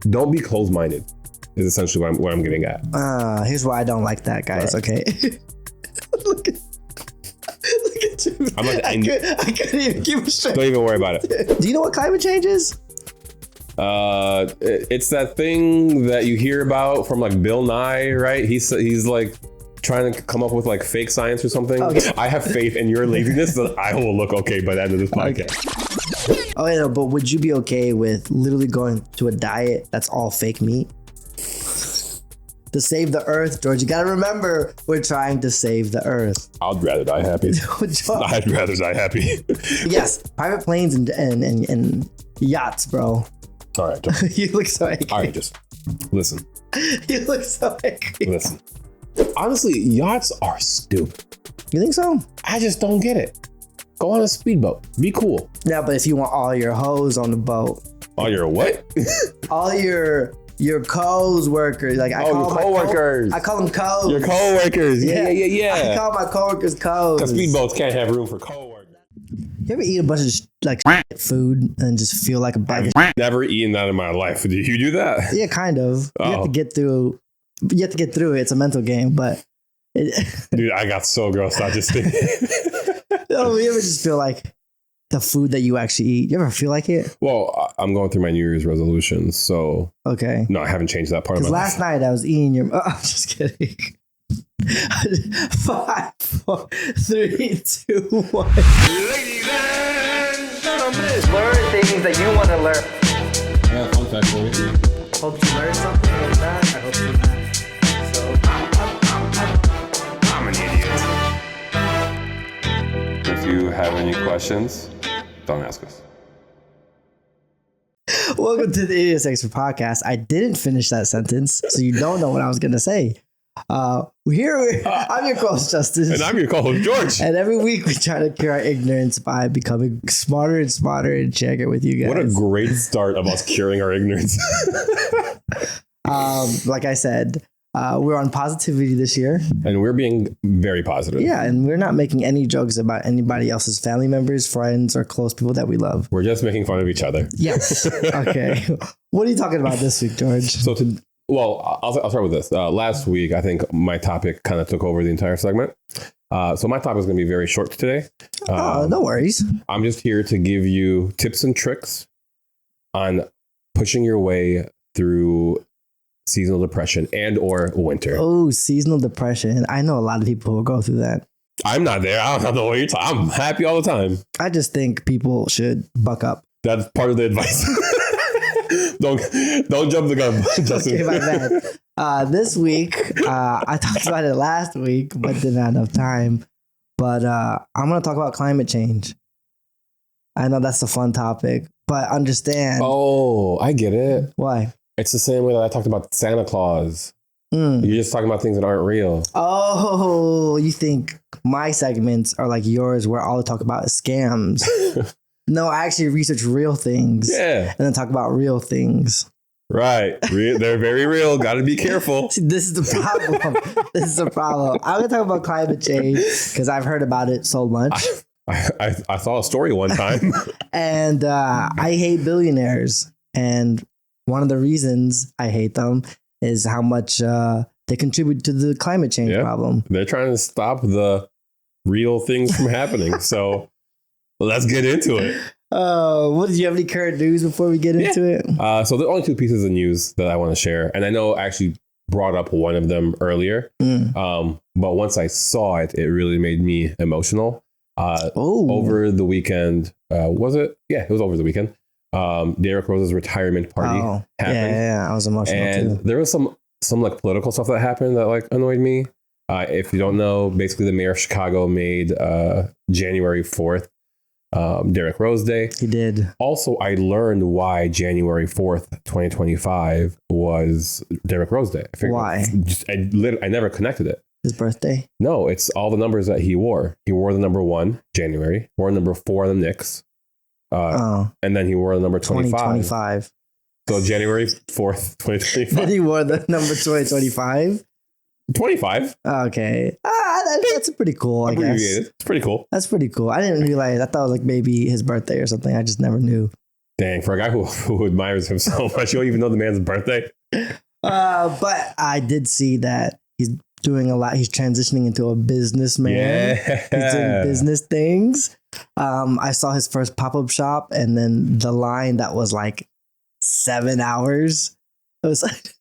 don't be closed-minded is essentially what I'm getting at. Here's why I don't like that, guys. Right. Okay. Look at you. I couldn't even keep it straight. Don't even worry about it. Do you know what climate change is? It's that thing that you hear about from like Bill Nye, right? He's like trying to come up with like fake science or something. Okay. I have faith in your laziness that I will look okay by the end of this podcast. Okay. Oh yeah, but would you be okay with literally going to a diet that's all fake meat? To save the earth, George, you gotta remember, we're trying to save the earth. I'd rather die happy. I'd rather die happy. Yes, private planes and yachts, bro. All right. You look so angry. All right, just listen. You look so angry. Listen. Honestly, yachts are stupid. You think so? I just don't get it. Go on a speedboat. Be cool. Yeah, but if you want all your hoes on the boat. All your what? All your co-workers. Like I call your co-workers. I call them co's. Your co-workers. Yeah. I call my co-workers co's. Because speedboats can't have room for co-workers. You ever eat a bunch of like food and just feel like a bag of shit? Never eaten that in my life. Do you do that? Yeah, kind of. Oh. You have to get through it. It's a mental game, but dude, I got so grossed out just thinking. No, you ever just feel like the food that you actually eat? You ever feel like it? Well, I'm going through my New Year's resolutions, so okay. No, I haven't changed that part of my life. Last night I was eating your. I'm just kidding. 5, 4, 3, 2, 1. Ladies and gentlemen, learn things that you want to learn. I got a fun fact for you. Hope you learned something like that. I hope you learned. So I'm an idiot. If you have any questions, don't ask us. Welcome to the Idiot Expert Podcast. I didn't finish that sentence, so you don't know what I was going to say. I'm your co-host Justin, and I'm your co-host George. And every week we try to cure our ignorance by becoming smarter and smarter and share it with you guys. What a great start of us curing our ignorance. Like I said, we're on positivity this year, and we're being very positive. Yeah, and we're not making any jokes about anybody else's family members, friends, or close people that we love. We're just making fun of each other. Yes. Okay. What are you talking about this week, George? Well, I'll start with this. Last week, I think my topic kind of took over the entire segment. So my topic is going to be very short today. No worries. I'm just here to give you tips and tricks on pushing your way through seasonal depression and or winter. Oh, seasonal depression. I know a lot of people who go through that. I'm not there. I don't know what you're talking. I'm happy all the time. I just think people should buck up. That's part of the advice. Don't jump the gun, Justin. Okay, my bad. This week, I talked about it last week, but didn't have enough time. But I'm going to talk about climate change. I know that's a fun topic, but understand. Oh, I get it. Why? It's the same way that I talked about Santa Claus. You're just talking about things that aren't real. Oh, you think my segments are like yours where all I talk about is scams. No, I actually research real things. Yeah. And then talk about real things. Right. They're very real. Got to be careful. See, this is the problem. I'm going to talk about climate change because I've heard about it so much. I saw a story one time. And I hate billionaires. And one of the reasons I hate them is how much they contribute to the climate change problem. They're trying to stop the real things from happening. So let's get into it. What did you have any current news before we get into it? So there are only 2 pieces of news that I want to share. And I know I actually brought up one of them earlier. But once I saw it, it really made me emotional. Over the weekend, was it? Yeah, it was over the weekend. Derrick Rose's retirement party happened. Yeah, I was emotional and too. There was some like political stuff that happened that like annoyed me. If you don't know, basically the mayor of Chicago made January 4th Derrick Rose Day. He did. Also, I learned why January 4th, 2025 was Derrick Rose Day. Why? I never connected it. His birthday? No, it's all the numbers that he wore. He wore the number 1, January, wore number 4 on the Knicks. And then he wore the number 25. So January 4th, 2025. Then he wore the number 2025? 25. Okay. That's pretty cool, I guess. It's pretty cool. That's pretty cool. I didn't realize. I thought it was like maybe his birthday or something. I just never knew. Dang, for a guy who admires him so much, you don't even know the man's birthday. But I did see that he's doing a lot. He's transitioning into a businessman. Yeah. He's doing business things. I saw his first pop-up shop, and then the line that was like 7 hours. It was like,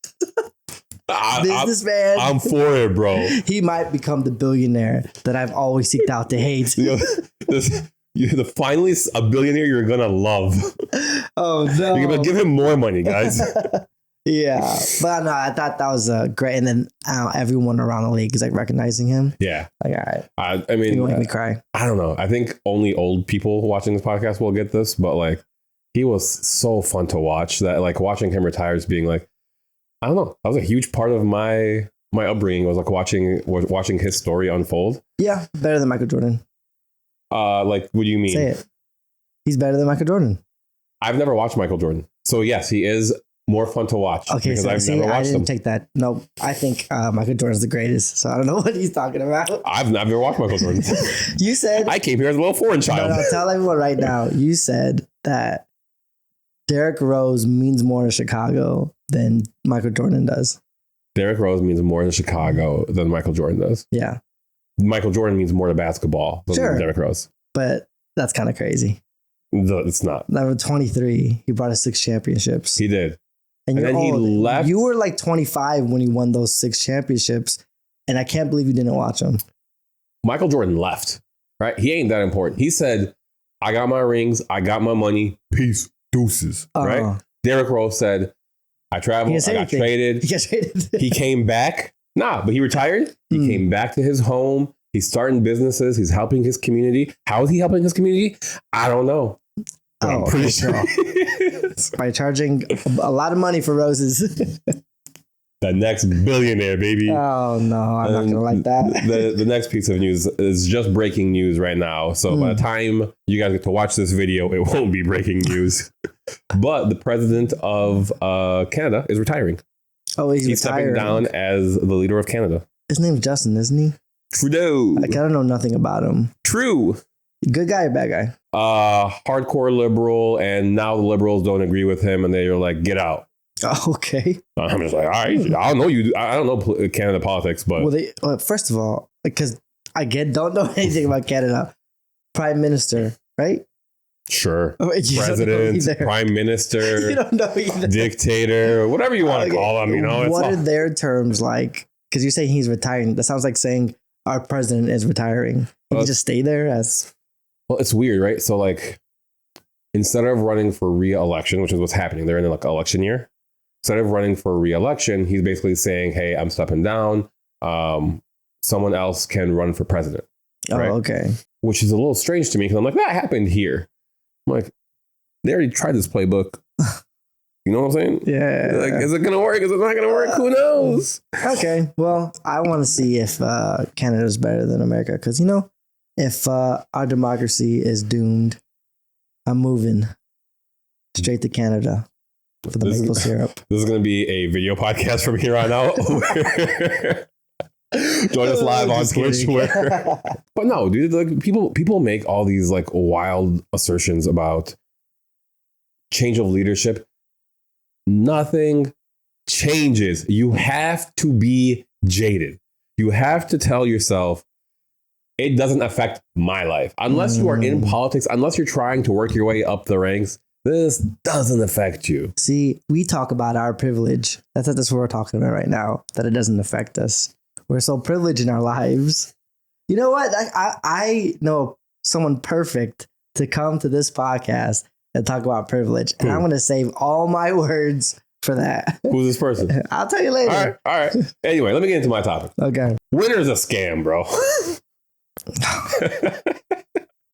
businessman. I'm for it, bro. He might become the billionaire that I've always seeked out to hate. You're finally a billionaire you're gonna love. Oh no! You're gonna give him more money, guys. Yeah, but no, I thought that was great. And then everyone around the league is like recognizing him. Yeah, like all right. I mean, you make me cry. I don't know. I think only old people watching this podcast will get this, but like, he was so fun to watch. That like watching him retire is being like, I don't know. That was a huge part of my upbringing. Was like watching his story unfold. Yeah, better than Michael Jordan. Like, what do you mean? Say it. He's better than Michael Jordan. I've never watched Michael Jordan, so yes, he is more fun to watch. Okay, because so I've never watched I didn't him. take that. No, I think Michael Jordan's the greatest. So I don't know what he's talking about. I've never watched Michael Jordan. You said I came here as a little foreign child. No, tell everyone right now. You said that Derrick Rose means more to Chicago than Michael Jordan does. Derrick Rose means more to Chicago than Michael Jordan does. Yeah. Michael Jordan means more to basketball than Derrick Rose. But that's kind of crazy. It's not. Number 23, he brought us 6 championships. He did. And then old. he left. You were like 25 when he won those 6 championships. And I can't believe you didn't watch him. Michael Jordan left, right? He ain't that important. He said, I got my rings. I got my money. Peace. Deuces. Right? Derrick Rose said, I traveled. I got traded. He came back. Nah, but he retired. He came back to his home. He's starting businesses. He's helping his community. How is he helping his community? I don't know. But I'm pretty sure. By charging a lot of money for roses. The next billionaire, baby. Oh, no. I'm not going to like that. The next piece of news is just breaking news right now. So by the time you guys get to watch this video, it won't be breaking news. But the president of Canada is retiring. Oh, he's stepping down as the leader of Canada. His name's Justin, isn't he? Trudeau. I don't know nothing about him. True. Good guy or bad guy? Hardcore liberal, and now the liberals don't agree with him, and they're like, get out. Oh, okay. I'm just like, all right, I don't know you. I don't know Canada politics, but first of all, because I don't know anything about Canada. Prime Minister, right? Sure. Oh, President, Prime Minister, you don't know either. Dictator, whatever you want to call them. You know, what are their terms like? Because you're saying he's retiring. That sounds like saying our president is retiring. Can he just stay there as? Well, it's weird, right? So like, instead of running for re-election, which is what's happening, they're in like election year. Instead of running for re-election, he's basically saying, "Hey, I'm stepping down. Someone else can run for president." Right? Oh, okay. Which is a little strange to me because I'm like, that happened here. I'm like, they already tried this playbook. You know what I'm saying? Yeah. Like, is it going to work? Is it not going to work? Who knows? Okay. Well, I want to see if Canada is better than America. Because, if our democracy is doomed, I'm moving straight to Canada for the maple syrup. This is going to be a video podcast from here on out. Join us live on Twitch. But no, dude, like people make all these like wild assertions about change of leadership. Nothing changes. You have to be jaded. You have to tell yourself it doesn't affect my life. Unless you are in politics, unless you're trying to work your way up the ranks, this doesn't affect you. See, we talk about our privilege. That's what we're talking about right now, that it doesn't affect us. We're so privileged in our lives. You know what? I know someone perfect to come to this podcast and talk about privilege. And I'm going to save all my words for that. Who's this person? I'll tell you later. All right. Anyway, let me get into my topic. Okay. Winter's a scam, bro.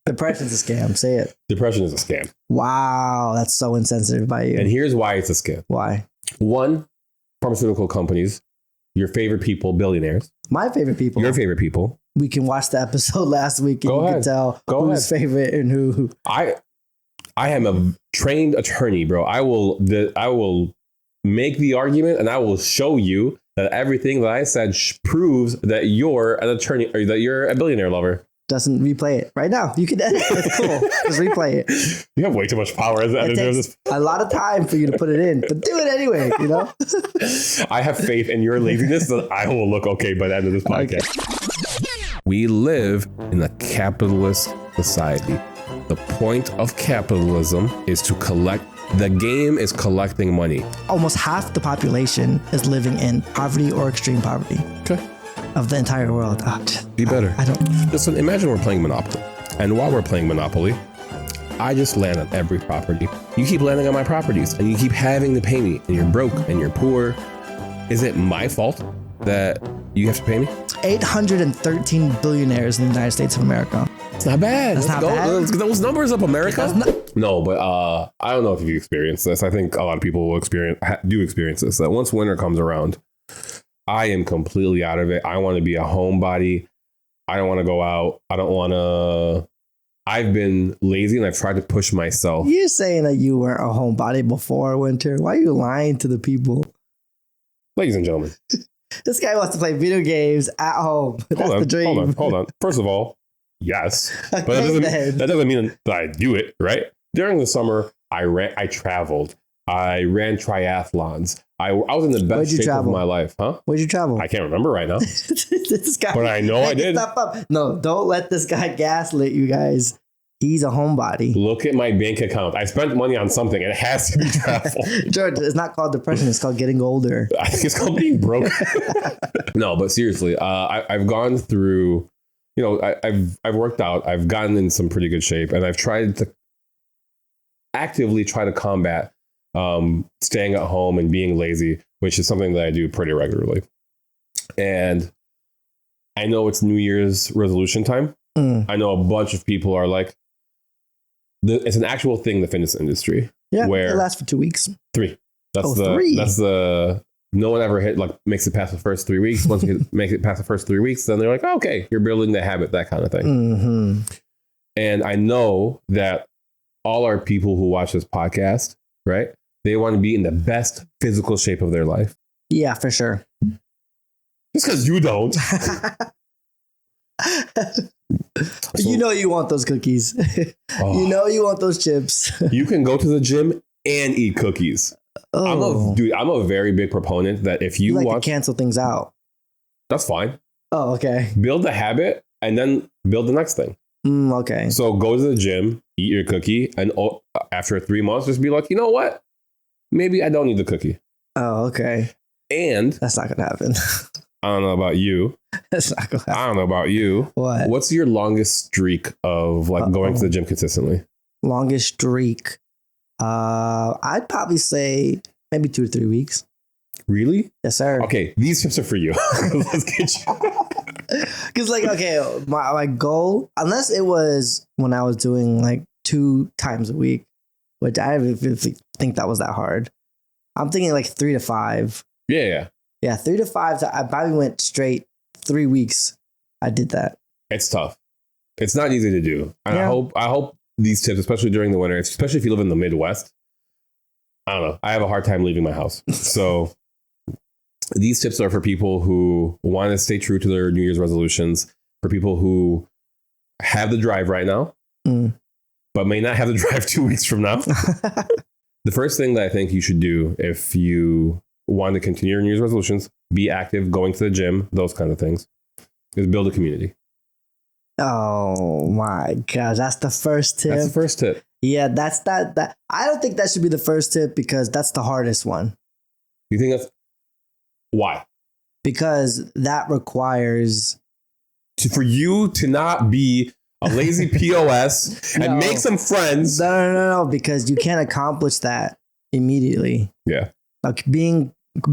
Depression's a scam. Say it. Depression is a scam. Wow. That's so insensitive by you. And here's why it's a scam. Why? One, pharmaceutical companies. Your favorite people, billionaires. My favorite people. Your favorite people. We can watch the episode last week and you can tell who's favorite and who. I am a trained attorney, bro. I will make the argument and I will show you that everything that I said proves that you're an attorney or that you're a billionaire lover. Doesn't replay it right now. You can edit it. It's cool. Just replay it. You have way too much power as the It editor of takes this. a lot of time for you to put it in, but do it anyway, you know? I have faith in your laziness that I will look okay by the end of this podcast. We live in a capitalist society. The point of capitalism is to collect. The game is collecting money. Almost half the population is living in poverty or extreme poverty. Okay. Of the entire world. Be better. I don't. Listen, imagine we're playing Monopoly. And while we're playing Monopoly, I just land on every property. You keep landing on my properties and you keep having to pay me and you're broke and you're poor. Is it my fault that you have to pay me? 813 billionaires in the United States of America. It's not bad. That's Let's not go. bad. Let's get those numbers up, America. That's No, but I don't know if you've experienced this. I think a lot of people will experience this. That once winter comes around, I am completely out of it. I want to be a homebody. I don't want to go out. I don't want to. I've been lazy and I've tried to push myself. You're saying that you weren't a homebody before winter. Why are you lying to the people? Ladies and gentlemen, This guy wants to play video games at home. That's the dream. Hold on. First of all, yes, but Okay, that doesn't mean that I do it, right? During the summer, I traveled. I ran triathlons. I was in the best shape of my life, huh? Where'd you travel? I can't remember right now, This guy, but I know I did. Stop up. No, don't let this guy gaslit you guys. He's a homebody. Look at my bank account. I spent money on something. It has to be travel. George, it's not called depression. It's called getting older. I think it's called being broke. No, but seriously, I've gone through. You know, I've worked out. I've gotten in some pretty good shape, and I've tried to actively try to combat staying at home and being lazy, which is something that I do pretty regularly. And I know it's New Year's resolution time. I know a bunch of people are like, it's an actual thing in the fitness industry. Yeah, where it lasts for 2 weeks. 3. That's 3. That's the no one ever makes it past the first 3 weeks. Once you make it past the first 3 weeks, then they're like, oh, okay, you're building the habit, that kind of thing. Mm-hmm. And I know that all our people who watch this podcast, right? They want to be in the best physical shape of their life. Yeah, for sure. Just because you don't. You know you want those cookies. Oh. You know you want those chips. You can go to the gym and eat cookies. Oh. I'm a very big proponent that if you like want to cancel things out. That's fine. Oh, okay. Build the habit and then build the next thing. Okay. So go to the gym, eat your cookie, and after 3 months, just be like, you know what? Maybe I don't need the cookie. Oh, okay. And That's not gonna happen. I don't know about you. That's not gonna happen. I don't know about you. What? What's your longest streak of going to the gym consistently? Longest streak? I'd probably say maybe 2 to 3 weeks. Really? Yes, sir. Okay, these tips are for you. Let's get you. Because okay, my goal, unless it was when I was doing 2 times a week, which I didn't even think that was that hard. I'm thinking 3 to 5. Yeah. Yeah, 3 to 5. I probably went straight 3 weeks. I did that. It's tough. It's not easy to do. And Yeah. I hope these tips, especially during the winter, especially if you live in the Midwest, I don't know. I have a hard time leaving my house. So these tips are for people who want to stay true to their New Year's resolutions, for people who have the drive right now, but may not have the drive 2 weeks from now. The first thing that I think you should do if you want to continue your New Year's resolutions, be active, going to the gym, those kind of things, is build a community. Oh my gosh, that's the first tip. That's the first tip. Yeah, that's that. I don't think that should be the first tip because that's the hardest one. You think that's why? Because that requires For you to not be a lazy POS and No. make some friends. no, because you can't accomplish that immediately. Yeah.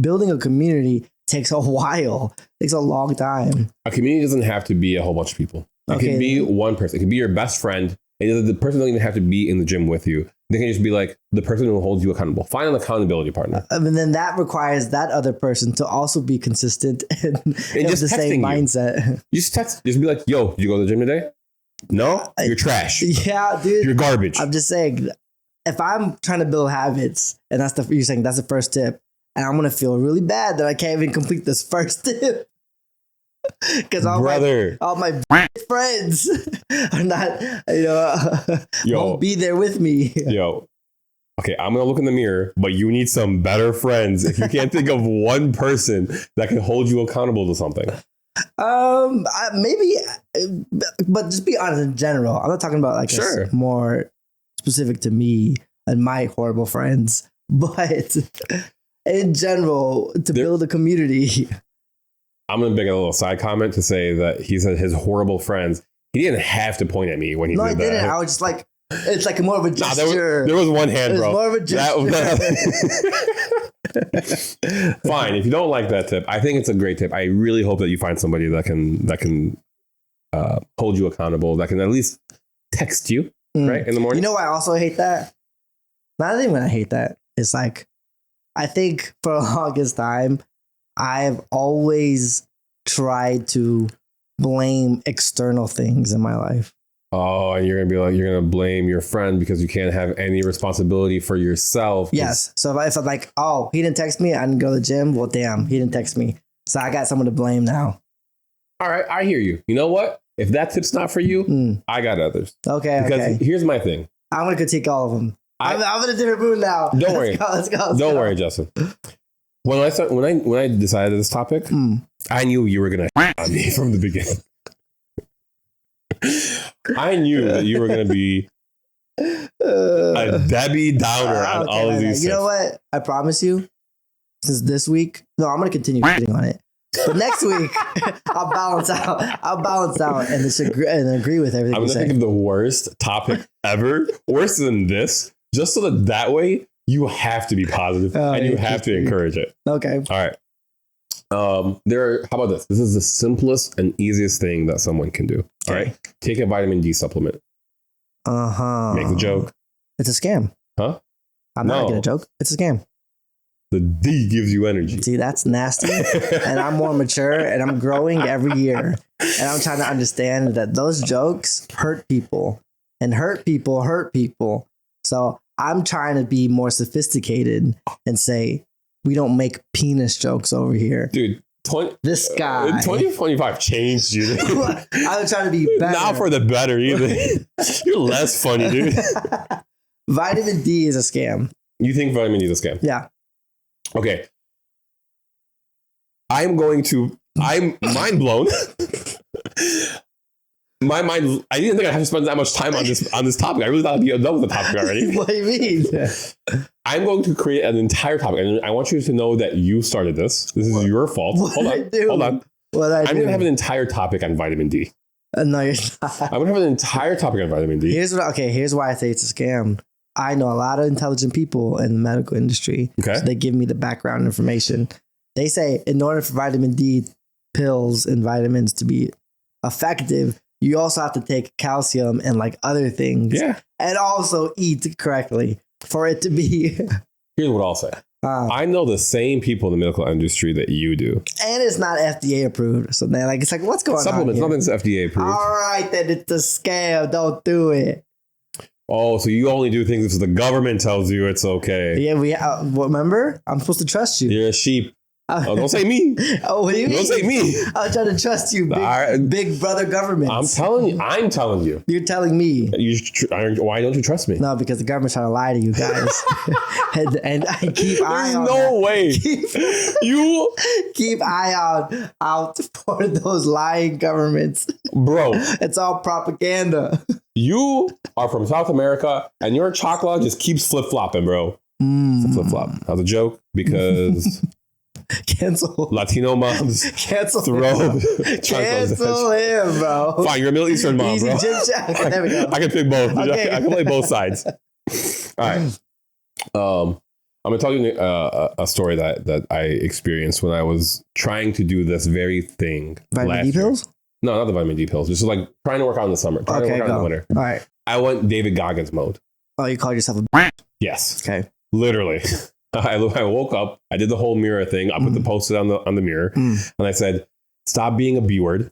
Building a community takes a while. Takes a long time. A community doesn't have to be a whole bunch of people. It Okay. can be one person. It can be your best friend. And the person doesn't even have to be in the gym with you. They can just be like the person who holds you accountable. Find an accountability partner. And then that requires that other person to also be consistent and have just the same texting you. mindset. You just be like, yo, did you go to the gym today? No? You're trash. Yeah, dude. You're garbage. I'm just saying, if I'm trying to build habits, and you're saying that's the first tip, and I'm gonna feel really bad that I can't even complete this first tip. Because all my friends are not, won't be there with me. Yo, okay, I'm gonna look in the mirror, but you need some better friends if you can't think of one person that can hold you accountable to something. Maybe, but just be honest in general. I'm not talking about like more specific to me and my horrible friends, but in general, to build a community. I'm going to make a little side comment to say that he said his horrible friends. He didn't have to point at me when he did that. No, I didn't. I was just like, it's like more of a gesture. There was one hand, bro. It was more of a gesture. Fine. If you don't like that tip, I think it's a great tip. I really hope that you find somebody that can hold you accountable, that can at least text you right in the morning. You know why I also hate that? Not even I hate that. It's like, I think for the longest time, I've always tried to blame external things in my life. Oh, and you're going to blame your friend because you can't have any responsibility for yourself. Yes. So if I'm like, oh, he didn't text me, I didn't go to the gym. Well, damn, he didn't text me. So I got someone to blame now. All right. I hear you. You know what? If that tip's not for you, I got others. Okay. Because here's my thing. I'm going to critique all of them. I'm in a different mood now. Don't worry. Let's go. Don't worry, Justin. When I decided this topic, I knew you were gonna on me from the beginning. I knew that you were gonna be a Debbie Downer on all of these. You know what? I promise you, since this week, no, I'm gonna continue on it. But next week, I'll balance out and agree with everything. I'm gonna think of the worst topic ever, worse than this, just so that way. You have to be positive and you have to encourage it. Okay. All right. How about this? This is the simplest and easiest thing that someone can do. All right. Take a vitamin D supplement. Make the joke. It's a scam. Huh? I'm not making a joke. It's a scam. The D gives you energy. See, that's nasty. And I'm more mature and I'm growing every year. And I'm trying to understand that those jokes hurt people and hurt people. So I'm trying to be more sophisticated and say, we don't make penis jokes over here. Dude, this guy. 2025 changed you. I was trying to be better. Not for the better either. You're less funny, dude. Vitamin D is a scam. You think vitamin D is a scam? Yeah. Okay. I'm mind blown. My mind, I didn't think I'd have to spend that much time on this topic. I really thought I'd be done with the topic already. What do you mean? I'm going to create an entire topic, and I want you to know that you started this. This is your fault. Hold on. I'm going to have an entire topic on vitamin D. No, you're not. I'm going to have an entire topic on vitamin D. Here's why I say it's a scam. I know a lot of intelligent people in the medical industry. Okay. So they give me the background information. They say in order for vitamin D pills and vitamins to be effective, you also have to take calcium and like other things. Yeah. And also eat correctly for it to be. Here's what I'll say. I know the same people in the medical industry that you do. And it's not FDA approved. So they're like, it's like, what's going on? Supplements, nothing's FDA approved. All right, then it's a scam. Don't do it. Oh, so you only do things if the government tells you it's okay. Yeah, remember? I'm supposed to trust you. You're a sheep. Oh, don't say me. Oh, what do you mean? Don't say me. I'm trying to trust you, big brother government. I'm telling you. You're telling me. Why don't you trust me? No, because the government's trying to lie to you guys. and I keep eye on no way. You keep eye out for those lying governments. Bro. It's all propaganda. You are from South America and your chocolate just keeps flip-flopping, bro. It's a flip-flop. That was a joke because... Cancel. Latino moms. Cancel him. Cancel him, bro. Fine, you're a Middle Eastern mom, Easy bro. Okay, there we go. I can pick both. Okay. I can play both sides. All right. I'm going to tell you a story that I experienced when I was trying to do this very thing. Vitamin D pills? No, not the vitamin D pills. Just like trying to work out in the summer. Trying to work out in the winter. All right. I went David Goggins mode. Oh, you called yourself a... Yes. Okay. Literally. I woke up, I did the whole mirror thing. I put the post-it on the mirror and I said, stop being a B word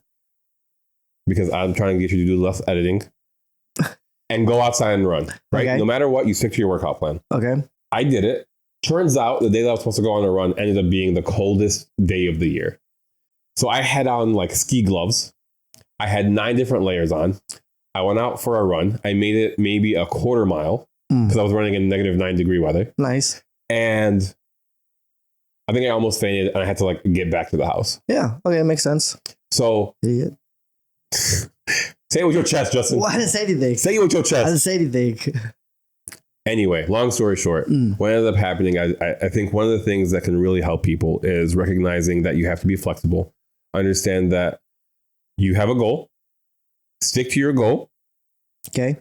because I'm trying to get you to do less editing and go outside and run, right? Okay. No matter what, you stick to your workout plan. Okay. I did it. Turns out the day that I was supposed to go on a run ended up being the coldest day of the year. So I had on like ski gloves. I had 9 different layers on. I went out for a run. I made it maybe a quarter mile because I was running in negative 9-degree weather. Nice. And I think I almost fainted and I had to like get back to the house. Yeah. Okay. It makes sense. So Idiot. say it with your chest, Justin. Well, I didn't say anything. Say it with your I didn't chest. say anything. Anyway, long story short, what ended up happening, I think one of the things that can really help people is recognizing that you have to be flexible. Understand that you have a goal. Stick to your goal. Okay.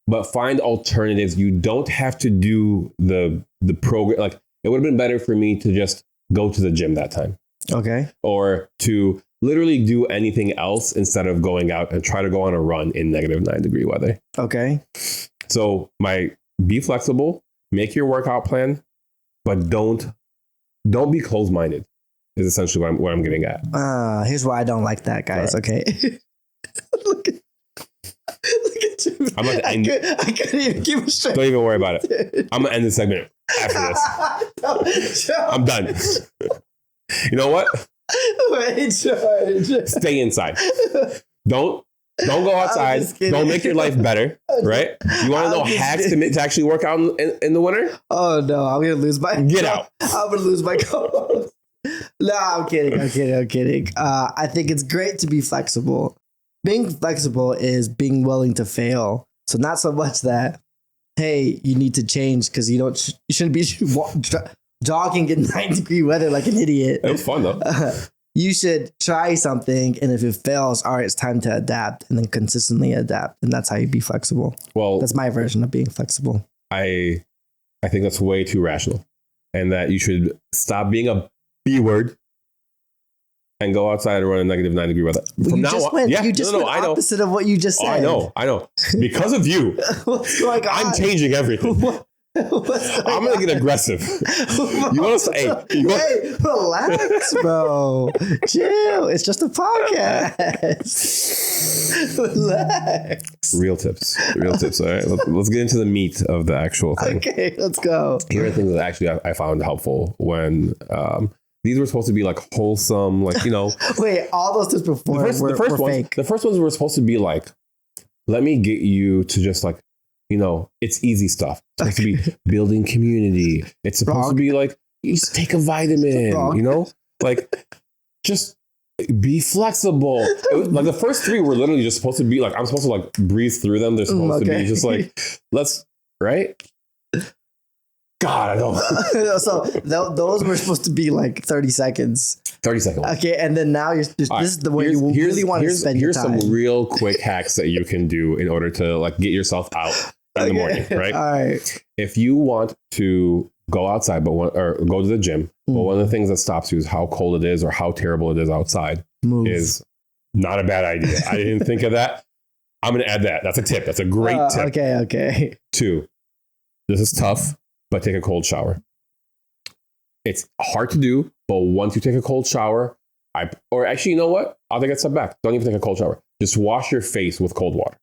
But find alternatives. You don't have to do the program. Like it would have been better for me to just go to the gym that time. Okay. Or to literally do anything else instead of going out and try to go on a run in negative 9-degree weather. Okay. So be flexible, make your workout plan, but don't be closed-minded is essentially what I'm getting at. Here's why I don't like that, guys. Right. Okay. Look at you. I'm about to end I couldn't even keep a straight. Don't even worry about it. I'm gonna end this segment after this. I'm done. You know what? Wait, George. Stay inside. Don't go outside. Don't make your life better, right? You want to know hacks to actually work out in the winter? Oh no, I'm gonna lose my. Get out. I'm gonna lose my co-host. No, I'm kidding. I think it's great to be flexible. Being flexible is being willing to fail. So not so much that, hey, you need to change because you shouldn't be jogging in 9-degree weather like an idiot. It was fun though. You should try something, and if it fails, all right, it's time to adapt, and then consistently adapt, and that's how you be flexible. Well, that's my version of being flexible. I think that's way too rational, and that you should stop being a B word and go outside and run in negative 9-degree weather. From now on, you just went opposite of what you just said. I know. Because of you, what's going on? I'm changing everything. I'm gonna get aggressive. You want to say? Hey, relax, bro. Chill. It's just a podcast. Relax. Real tips. All right, let's get into the meat of the actual thing. Okay, let's go. Here are things that actually I found helpful when these were supposed to be like wholesome, like Wait, all those tips before were fake. The first ones were supposed to be like, let me get you to just like. It's easy stuff. It's supposed to be building community. It's supposed to be like, you just take a vitamin, like just be flexible. Like the first 3 were literally just supposed to be like, I'm supposed to like breeze through them. They're supposed to be just like, right? God, I don't. So those were supposed to be like 30 seconds. 30 seconds. Okay, and then now this is the way you really want to spend your time. Here's some real quick hacks that you can do in order to like get yourself out in the morning, right? All right. If you want to go outside, or go to the gym, but one of the things that stops you is how cold it is or how terrible it is outside. Is not a bad idea. I didn't think of that. I'm going to add that. That's a tip. That's a great tip. Okay. 2, this is tough, but take a cold shower. It's hard to do, but once you take a cold shower, or actually, you know what? I'll take a step back. Don't even take a cold shower. Just wash your face with cold water.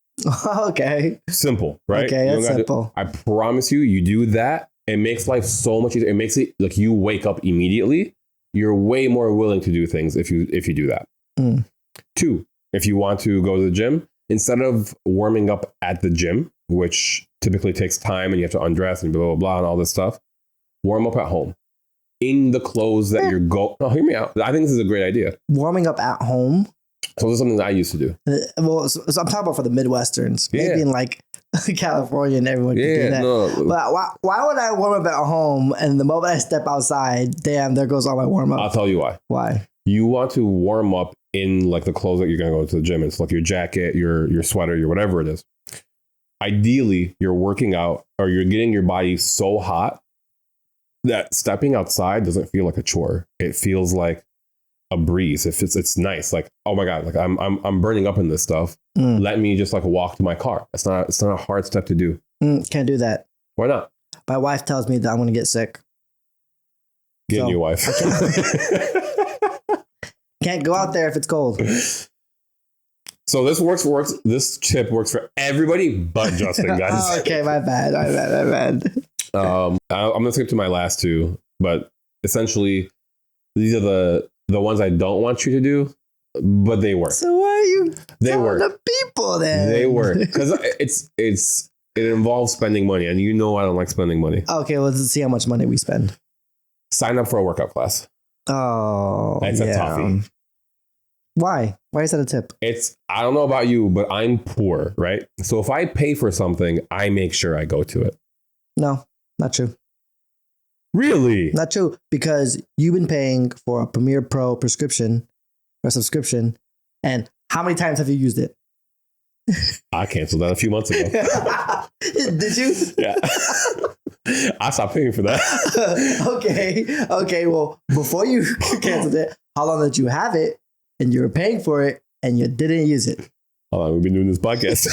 Okay. Simple, right? Okay, that's simple. I promise you do that. It makes life so much easier. It makes it like you wake up immediately. You're way more willing to do things if you do that. 2, if you want to go to the gym, instead of warming up at the gym, which typically takes time and you have to undress and blah, blah, blah, and all this stuff, warm up at home. In the clothes that you're going. Oh, hear me out. I think this is a great idea. Warming up at home. So this is something that I used to do. Well, so I'm talking about for the Midwesterns. Maybe in like California and everyone can do that. No. But why would I warm up at home and the moment I step outside, damn, there goes all my warm up? I'll tell you why. Why? You want to warm up in like the clothes that you're going to go to the gym. It's like your jacket, your sweater, your whatever it is. Ideally, you're working out or you're getting your body so hot that stepping outside doesn't feel like a chore. It feels like a breeze. If it's nice, like, oh my God, like I'm burning up in this stuff. Let me just like walk to my car. It's not a hard step to do. Can't do that. Why not? My wife tells me that I'm going to get sick. Get a new wife. Can't go out there if it's cold. So this works. This tip works for everybody but Justin, guys. Okay, my bad. I'm gonna skip to my last 2, but essentially these are the the ones I don't want you to do, but they work. So why are you They telling work. the people then? They work because it involves spending money, and you know I don't like spending money. Okay, let's see how much money we spend. Sign up for a workout class. Oh, That's a toughie. Why? Why is that a tip? I don't know about you, but I'm poor, right? So if I pay for something, I make sure I go to it. No, not true. Really? Not true, because you've been paying for a Premiere Pro prescription or subscription, and how many times have you used it? I canceled that a few months ago. Did you? Yeah. I stopped paying for that. Okay. Well, before you canceled it, how long did you have it and you were paying for it and you didn't use it? How long we've been doing this podcast?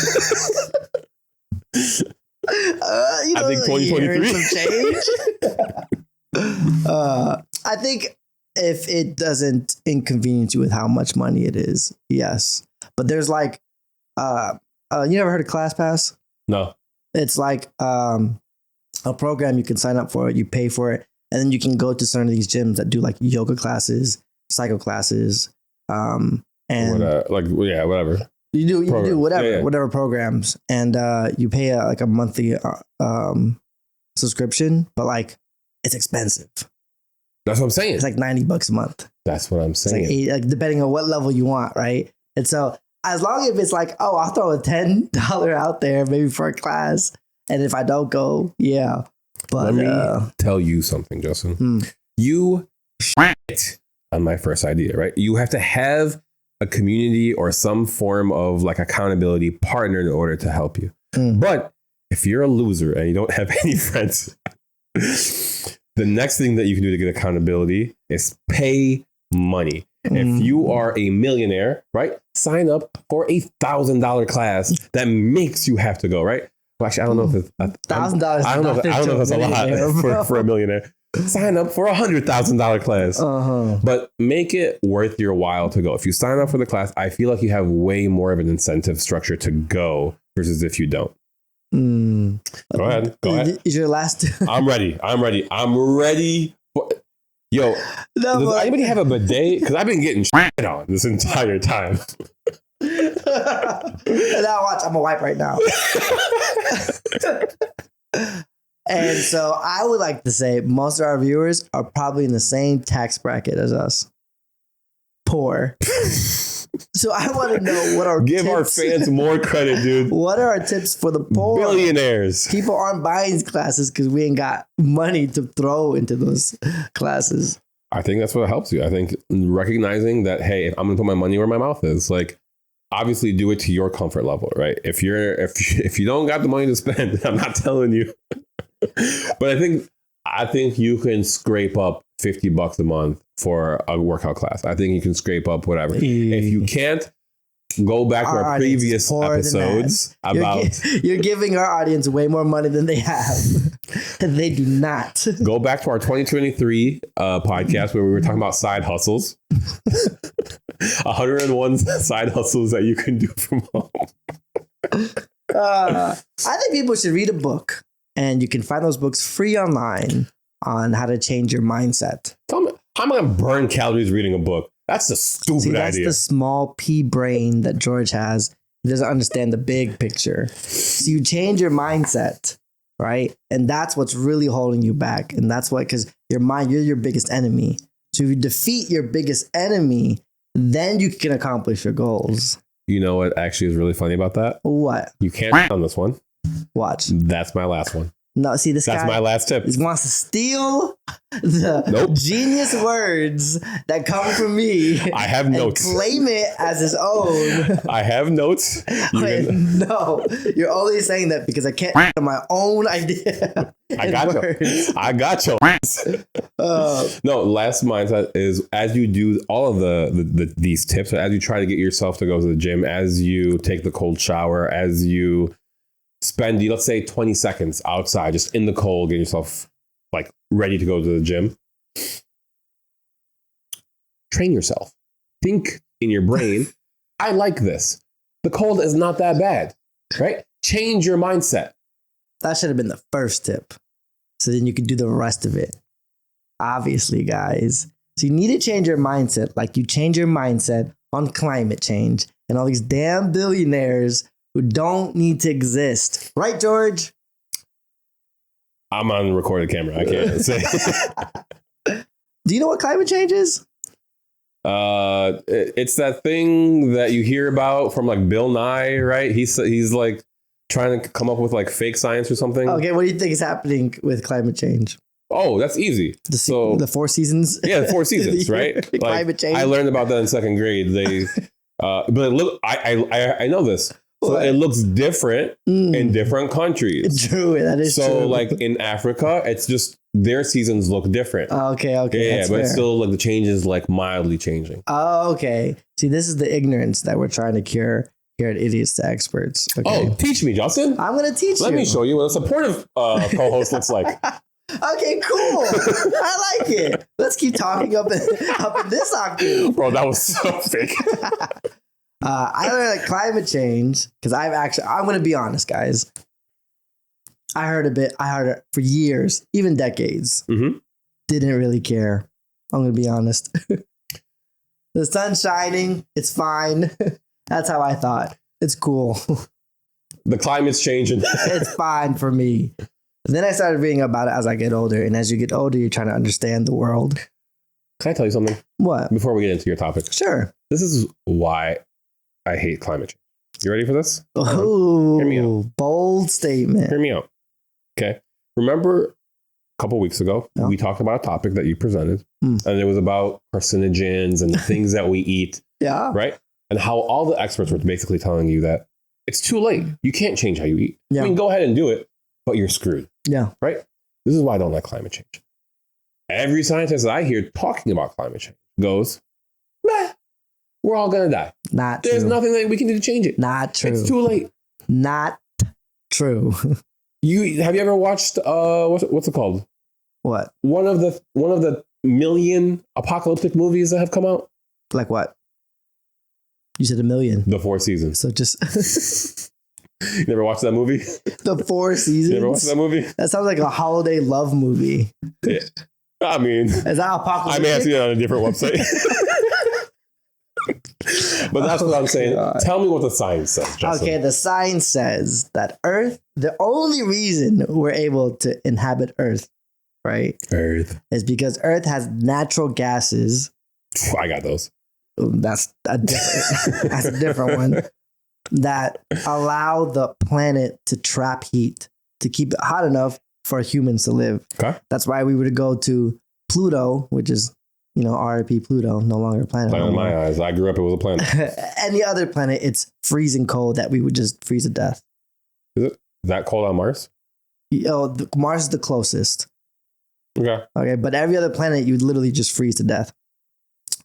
I think 2023. I think if it doesn't inconvenience you with how much money it is, yes. But there's like, you ever heard of ClassPass? No. It's like a program you can sign up for it, you pay for it, and then you can go to some of these gyms that do like yoga classes, cycle classes, and whatever. You do whatever, Yeah. whatever programs, and you pay like a monthly subscription, but like it's expensive. That's what I'm saying. It's like $90 a month. That's what I'm It's saying. like, like depending on what level you want, right? And so as long as it's like, oh, I'll throw a $10 out there maybe for a class, and if I don't go, yeah. But let me tell you something, Justin. You shit on my first idea, right? You have to have a community or some form of like accountability partner in order to help you. But if you're a loser and you don't have any friends, the next thing that you can do to get accountability is pay money. If you are a millionaire, right, sign up for $1,000 class that makes you have to go, right? Well, actually, I don't know if it's $1,000. I don't know if that's a lot for a millionaire. Sign up for $100,000 class, but make it worth your while to go. If you sign up for the class, I feel like you have way more of an incentive structure to go versus if you don't. Go ahead. Is your last? I'm ready. Yo, does anybody have a bidet? Because I've been getting shit on this entire time. Now watch, I'm gonna wipe right now. And so I would like to say most of our viewers are probably in the same tax bracket as us. Poor. So I want to know what our our fans more credit, dude. What are our tips for the poor? Billionaires. People aren't buying classes because we ain't got money to throw into those classes. I think that's what helps you. I think recognizing that, hey, I'm gonna put my money where my mouth is. Like, obviously, do it to your comfort level, right? If you don't got the money to spend, I'm not telling you. But I think you can scrape up $50 a month for a workout class. I think you can scrape up whatever. If you can't, go back to our previous episodes about. You're giving our audience way more money than they have. They do not. Go back to our 2023 podcast where we were talking about side hustles. 101 side hustles that you can do from home. I think people should read a book, and you can find those books free online on how to change your mindset. Tell me, how am I going to burn calories reading a book? That's a stupid that's idea. The small pea brain that George has. He doesn't understand the big picture. So you change your mindset, right? And that's what's really holding you back. And that's why, because your mind, you're your biggest enemy. So if you defeat your biggest enemy, then you can accomplish your goals. You know what actually is really funny about that? What? You can't on this one. Watch. That's my last one. No, see, this That's guy my last tip. He wants to steal the genius words that come from me. I have notes. And claim it as his own. I have notes. No, you're only saying that because I can't on my own idea. I got you. No, last mindset is as you do all of these tips, as you try to get yourself to go to the gym, as you take the cold shower, as you spend, let's say 20 seconds outside, just in the cold, getting yourself like ready to go to the gym. Train yourself. Think in your brain, I like this. The cold is not that bad, right? Change your mindset. That should have been the first tip. So then you could do the rest of it. Obviously, guys. So you need to change your mindset, like you change your mindset on climate change and all these damn billionaires who don't need to exist. Right, George? I'm on recorded camera. I can't say. Do you know what climate change is? It's that thing that you hear about from like Bill Nye, right? He's like trying to come up with like fake science or something. Okay, what do you think is happening with climate change? Oh, that's easy. The 4 seasons? Yeah, the 4 seasons, right? Like, climate change. I learned about that in 2nd grade. They, but look, I know this. So What? it looks different in different countries. True, that is true. So like in Africa, it's just their seasons look different. Okay. Yeah, That's but fair. it's still like the change is like mildly changing. Oh, okay. See, this is the ignorance that we're trying to cure here at Idiots to Experts. Okay. Oh, teach me, Justin. I'm going to teach you. Let me show you what a supportive co-host looks like. Okay, cool. I like it. Let's keep talking up in this octave. Bro, that was so fake. I learned that climate change because I'm going to be honest, guys. I heard it for years, even decades. Mm-hmm. Didn't really care. I'm going to be honest. The sun's shining. It's fine. That's how I thought. It's cool. The climate's changing. It's fine for me. Then I started reading about it as I get older. And as you get older, you're trying to understand the world. Can I tell you something? What? Before we get into your topic? Sure. This is why I hate climate change. You ready for this? Oh, Hear me out. bold statement. Hear me out. Okay. Remember a couple weeks ago, Yeah. we talked about a topic that you presented, and it was about carcinogens and the things that we eat, Yeah. right? And how all the experts were basically telling you that it's too late. You can't change how you eat. Yeah. I mean, go ahead and do it, but you're screwed, Yeah. right? This is why I don't like climate change. Every scientist that I hear talking about climate change goes, meh, we're all going to die. Not There's true. nothing that we can do to change it. Not true. It's too late. Not true. Have you ever watched what's it called? What? One of the million apocalyptic movies that have come out? Like what? You said 1 million. The 4 Seasons. So just You never watched that movie? the 4 seasons. You never watched that movie? That sounds like a holiday love movie. Yeah. I mean, Is that apocalyptic? I may have seen it on a different website. But that's what I'm saying. God. Tell me what the science says, Justin. Okay, the science says that Earth, the only reason we're able to inhabit Earth, right, Earth. is because Earth has natural gases. I got those. That's a different one that allow the planet to trap heat, to keep it hot enough for humans to live. Okay. That's why we would go to Pluto, which is, RIP Pluto, no longer a planet. Planet in my eyes. I grew up, it was a planet. Any other planet, it's freezing cold that we would just freeze to death. Is it that cold on Mars? Mars is the closest. Okay. Okay, but every other planet, you would literally just freeze to death.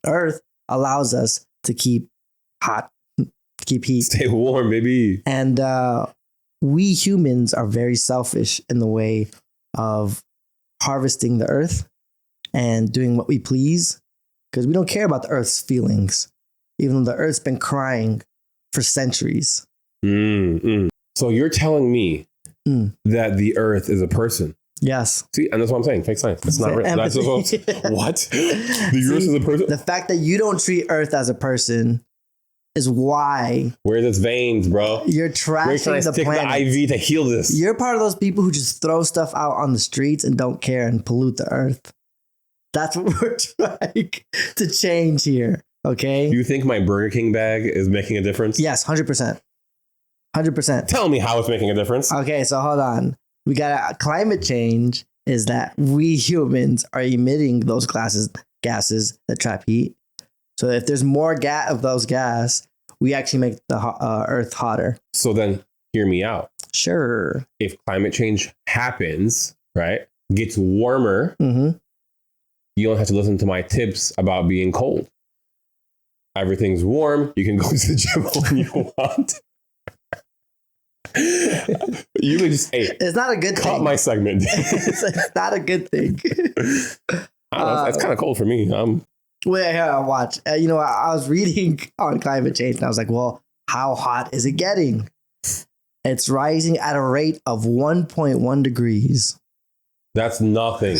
Earth allows us to keep hot, keep heat. Stay warm, baby. And we humans are very selfish in the way of harvesting the earth and doing what we please because we don't care about the earth's feelings, even though the earth's been crying for centuries. So you're telling me that the earth is a person? Yes. See, and that's what I'm saying. Fake science. It's not real. That's what what? The earth is a person? The fact that you don't treat earth as a person is why Where's its veins, bro? you're We're trying trashing to the stick planet. the IV to heal this. You're part of those people who just throw stuff out on the streets and don't care and pollute the earth. That's what we're trying to change here. Okay. Do you think my Burger King bag is making a difference? Yes, 100%. 100%. Tell me how it's making a difference. Okay, so hold on. We got climate change is that we humans are emitting those gases that trap heat. So if there's more of those gas, we actually make the earth hotter. So then hear me out. Sure. If climate change happens, right, gets warmer, Mm-hmm. you don't have to listen to my tips about being cold. Everything's warm. You can go to the gym when you want. You can just, hey, It's not a good cut thing. my segment. It's not a good thing. I don't know, it's kind of cold for me. Wait, here, I'll watch. I was reading on climate change and I was like, well, how hot is it getting? It's rising at a rate of 1.1 degrees. That's nothing.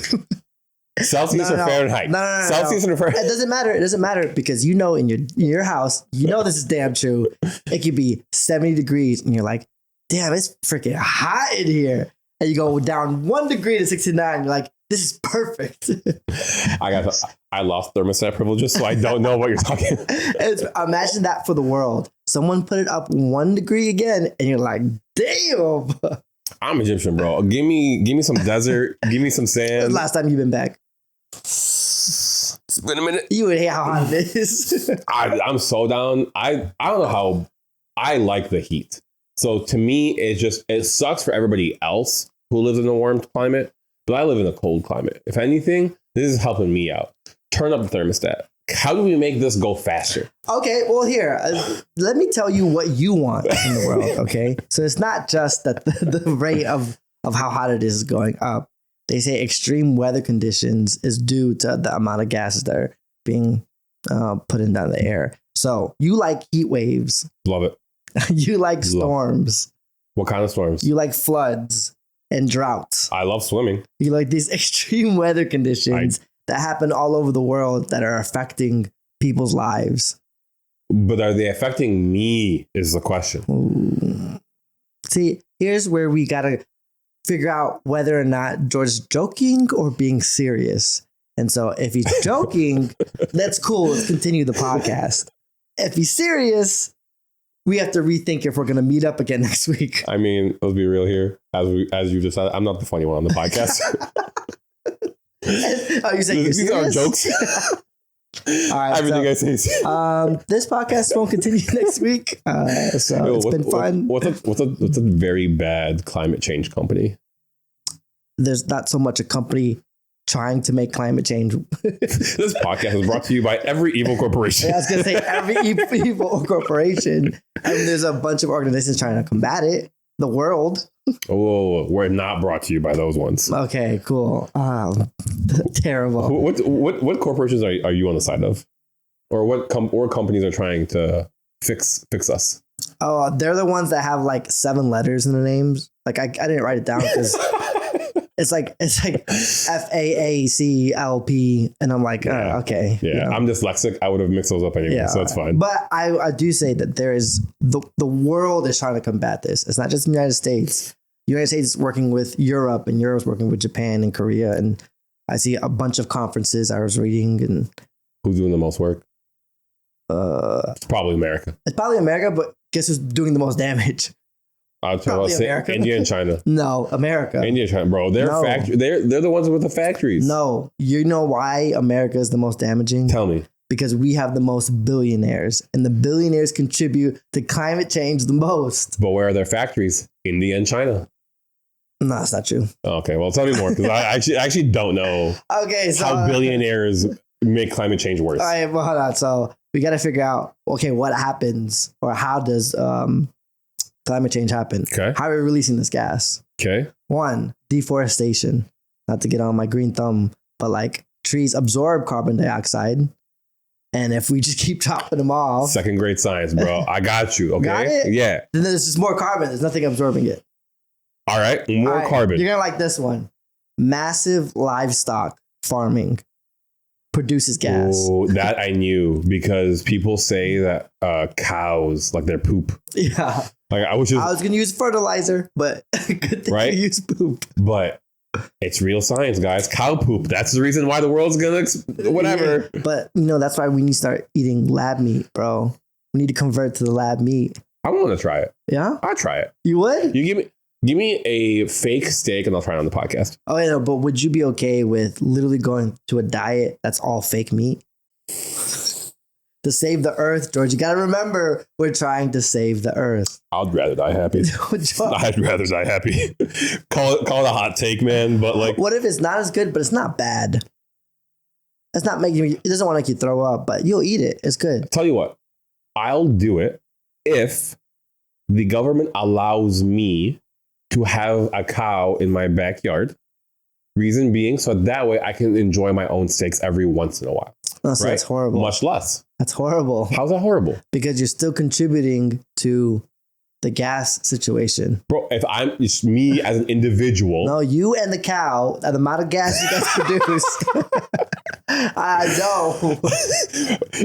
Celsius or Fahrenheit? No. Celsius or Fahrenheit? It doesn't matter. It doesn't matter because you know in your house, you know this is damn true. It could be 70 degrees and you're like, damn, it's freaking hot in here. And you go down 1 degree to 69. You're like, this is perfect. I lost thermostat privileges, so I don't know what you're talking. Imagine that for the world. Someone put it up 1 degree again, and you're like, damn. I'm Egyptian, bro. Give me some desert. Give me some When's sand. the last time you've been back? It's been a minute. You would hate how hot it is. I'm so down. I don't know how I like the heat. So to me, it sucks for everybody else who lives in a warm climate, but I live in a cold climate. If anything, this is helping me out. Turn up the thermostat. How do we make this go faster? Okay, well, here, let me tell you what you want in the world, okay? So it's not just that the rate of how hot it is going up. They say extreme weather conditions is due to the amount of gases that are being put into the air. So you like heat waves. Love it. You like storms. What kind of storms? You like floods and droughts. I love swimming. You like these extreme weather conditions that happen all over the world that are affecting people's lives. But are they affecting me is the question. Ooh. See, here's where we got to figure out whether or not George is joking or being serious. And so if he's joking, that's cool. Let's continue the podcast. If he's serious, we have to rethink if we're going to meet up again next week. I mean, let's be real here. As you decided, I'm not the funny one on the podcast. Oh, you saying these are jokes. All right, everything I say. This podcast won't continue next week. It's been fun. What's a very bad climate change company? There's not so much a company trying to make climate change. This podcast is brought to you by every evil corporation. I was going to say every evil corporation. And there's a bunch of organizations trying to combat it. The world. Oh, we're not brought to you by those ones. Okay, cool. Terrible. What corporations are you on the side of, or what companies are trying to fix us? Oh, they're the ones that have like 7 letters in the names. Like I didn't write it down because it's like FAACLP, and I'm like, okay. Yeah, you know? I'm dyslexic. I would have mixed those up anyway, so it's fine. But I do say that there is the world is trying to combat this. It's not just the United States. The United States is working with Europe, and Europe's working with Japan and Korea. And I see a bunch of conferences I was reading. And who's doing the most work? It's probably America. It's probably America, but guess who's doing the most damage? I'll say India and China. No, America. India and China, bro. They're the ones with the factories. No, you know why America is the most damaging? Tell me. Because we have the most billionaires, and the billionaires contribute to climate change the most. But where are their factories? India and China. No, that's not true. Okay, well, tell me more, because I actually don't know how billionaires make climate change worse. All right, well, hold on. So we got to figure out, okay, what happens, or how does climate change happen? Okay. How are we releasing this gas? Okay. 1, deforestation. Not to get on my green thumb, but like trees absorb carbon dioxide. And if we just keep chopping them off. Second grade science, bro. I got you. Okay. Got it? Yeah. Then there's just more carbon. There's nothing absorbing it. All right. More carbon. You're going to like this one. Massive livestock farming produces gas. Oh, that I knew, because people say that cows, like their poop. Yeah. Like I was going to use fertilizer, but good thing you use poop. But it's real science, guys. Cow poop. That's the reason why the world's going to whatever. Yeah, but that's why we need to start eating lab meat, bro. We need to convert to the lab meat. I want to try it. Yeah? I'll try it. You would? You give me a fake steak and I'll try it on the podcast. Oh, yeah, but would you be okay with literally going to a diet that's all fake meat? To save the earth, George, you got to remember, we're trying to save the earth. I'd rather die happy. I'd rather die happy. Call it a hot take, man. But like, what if it's not as good, but it's not bad? It's not making you, it doesn't want to make you throw up, but you'll eat it. It's good. Tell you what, I'll do it if the government allows me to have a cow in my backyard. Reason being, so that way I can enjoy my own steaks every once in a while. Oh, so that's horrible. Much less. That's horrible. How's that horrible? Because you're still contributing to the gas situation. Bro, if it's me as an individual. No, you and the cow, the amount of gas you guys produce. I know.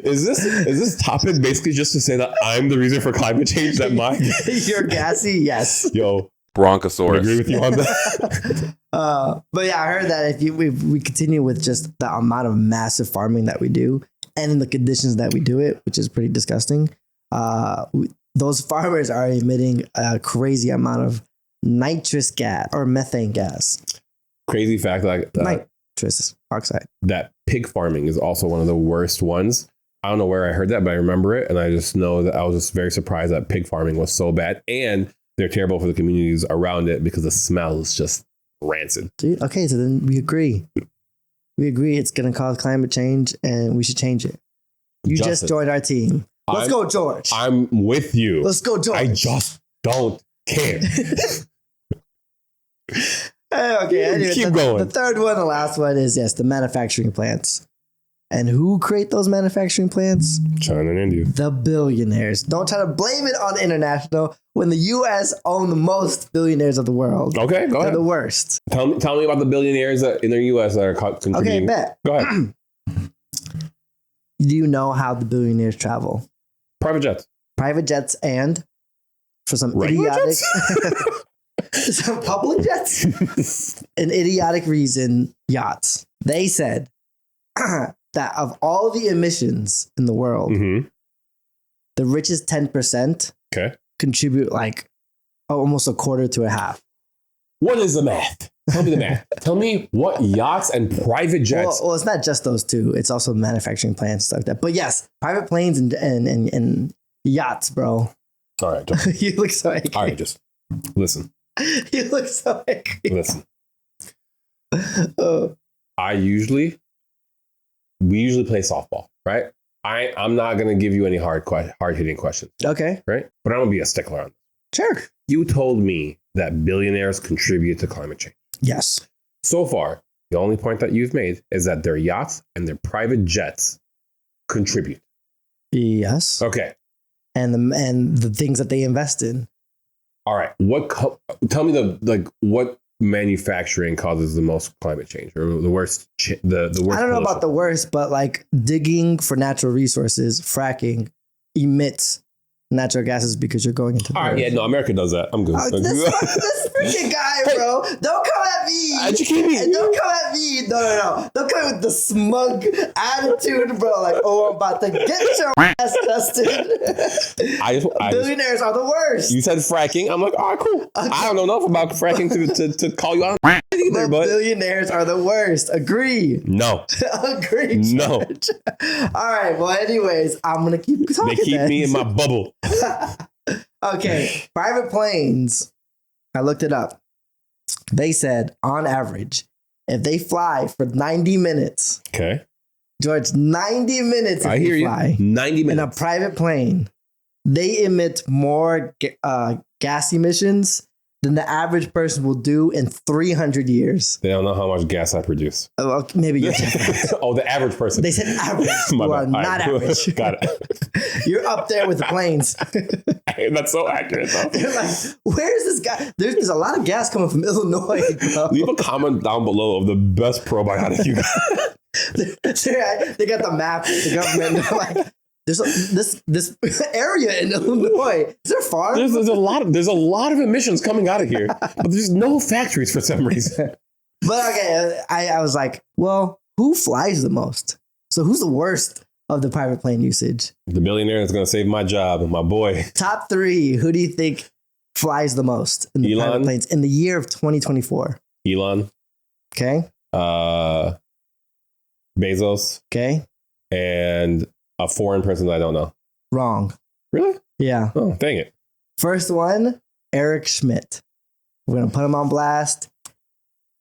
Is this topic basically just to say that I'm the reason for climate change? That You're gassy? Yes. Yo. Bronchosaurus. I agree with you on that. But yeah, I heard that if we continue with just the amount of massive farming that we do and in the conditions that we do it, which is pretty disgusting, those farmers are emitting a crazy amount of nitrous gas or methane gas. Crazy fact, like nitrous oxide. That pig farming is also one of the worst ones. I don't know where I heard that, but I remember it, and I just know that I was just very surprised that pig farming was so bad, and they're terrible for the communities around it because the smell is just rancid. Dude, okay, so then we agree. We agree it's going to cause climate change, and we should change it. You Justin, just joined our team. Let's go, George. I'm with you. Let's go, George. I just don't care. Okay, anyway, keep going. The third one, the last one is, yes, the manufacturing plants. And who create those manufacturing plants? China and India. The billionaires. Don't try to blame it on international when the U.S. own the most billionaires of the world. Okay, go They're ahead. the worst. Tell me about the billionaires in the U.S. that are contributing. Okay, bet. Go ahead. Do you know how the billionaires travel? Private jets. Private jets and for some Regular idiotic... jets? some public jets? An idiotic reason, yachts. They said that of all the emissions in the world, the richest 10% contribute like almost a quarter to a half. What is the math? Tell me the math. Tell me what yachts and private jets. Well, it's not just those two. It's also manufacturing plants, stuff like that. But yes, private planes and yachts, bro. All right. Just, You look so angry. all right. Just listen. You look so angry. Listen. We usually play softball, right? I'm not going to give you any hard hitting questions. Okay. Right? But I'm going to be a stickler on it. Sure. You told me that billionaires contribute to climate change. Yes. So far, the only point that you've made is that their yachts and their private jets contribute. Yes. Okay. And the things that they invest in. All right. Tell me what manufacturing causes the most climate change or the worst? The worst. I don't know pollution? about the worst, but like digging for natural resources, fracking emits natural gases because you're going into the All right, earth. yeah, no, America does that. I'm good. This freaking guy, bro. Don't come at me. Educate me. And don't come at me. No. Don't come with the smug attitude, bro. Like, oh, I'm about to get your ass dusted. Billionaires are the worst. You said fracking. I'm like, all right, cool. Okay. I don't know enough about fracking to call you out either, but billionaires are the worst. Agree. No. Agree. George. No. All right. Well, anyways, I'm gonna keep talking. They keep me in my bubble. Okay, private planes. I looked it up. They said on average, if they fly for 90 minutes, okay, George, 90 minutes. I hear you. 90 minutes in a private plane, they emit more gas emissions than the average person will do in 300 years. They don't know how much gas I produce. Well, maybe you're Oh, the average person. They said average. You are not average. Got it. You're up there with the planes. That's so accurate, though. They're like, where's this guy? There's a lot of gas coming from Illinois, bro. Leave a comment down below of the best probiotic you got. They got the map, the government. They're like, this area in Illinois. Is there farm? There's a lot of emissions coming out of here, but there's no factories for some reason. But okay, I was like, well, who flies the most? So who's the worst of the private plane usage? The billionaire is going to save my job, my boy. Top 3. Who do you think flies the most in the private planes in the year of 2024? Elon. Okay. Bezos. Okay. And a foreign person that I don't know. Wrong. Really? Yeah. Oh, dang it. First one, Eric Schmidt. We're going to put him on blast.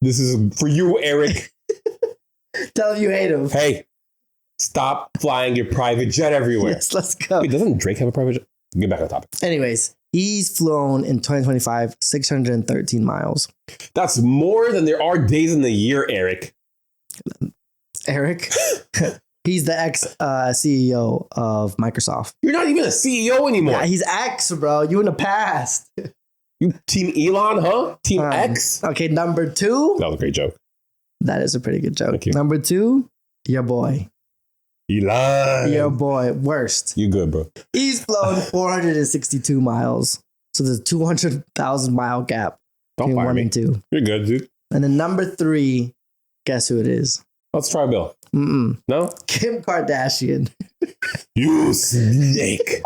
This is for you, Eric. Tell him you hate him. Hey, stop flying your private jet everywhere. Yes, let's go. Wait, doesn't Drake have a private jet? Get back on topic. Anyways, he's flown in 2025 613 miles. That's more than there are days in the year, Eric. Eric, He's the ex CEO of Microsoft. You're not even a CEO anymore. Yeah, he's ex, bro. You in the past. You Team Elon, huh? Team X? Okay, number 2. That was a great joke. That is a pretty good joke. Thank you. Number 2, your boy. Elon. Your boy. Worst. You good, bro. He's flown 462 miles. So there's a 200,000 mile gap Don't between fire 1 me. and 2. You're good, dude. And then number 3, guess who it is? Let's try Bill. No? Kim Kardashian. You snake.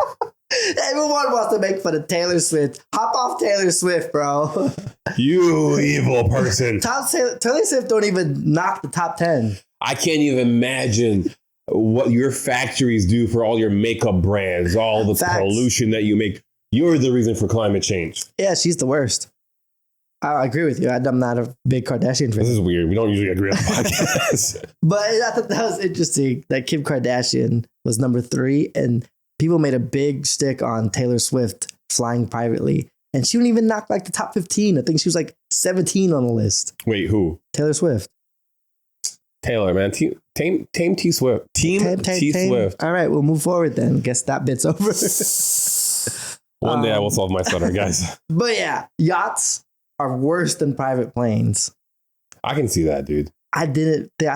Everyone wants to make fun of Taylor Swift. Hop off Taylor Swift, bro. You evil person. Taylor Swift don't even knock the top 10. I can't even imagine what your factories do for all your makeup brands, all the Facts. pollution that you make. You're the reason for climate change. Yeah, she's the worst. I agree with you. I'm not a big Kardashian fan. This is weird. We don't usually agree on podcasts. But I thought that was interesting that Kim Kardashian was number 3 and people made a big stick on Taylor Swift flying privately. And she wouldn't even knock like the top 15. I think she was like 17 on the list. Wait, who? Taylor Swift. Taylor, man. Team T Swift. Team T Swift. All right, we'll move forward then. Guess that bit's over. One day I will solve my stutter, guys. But yeah, yachts are worse than private planes. I can see that, dude. I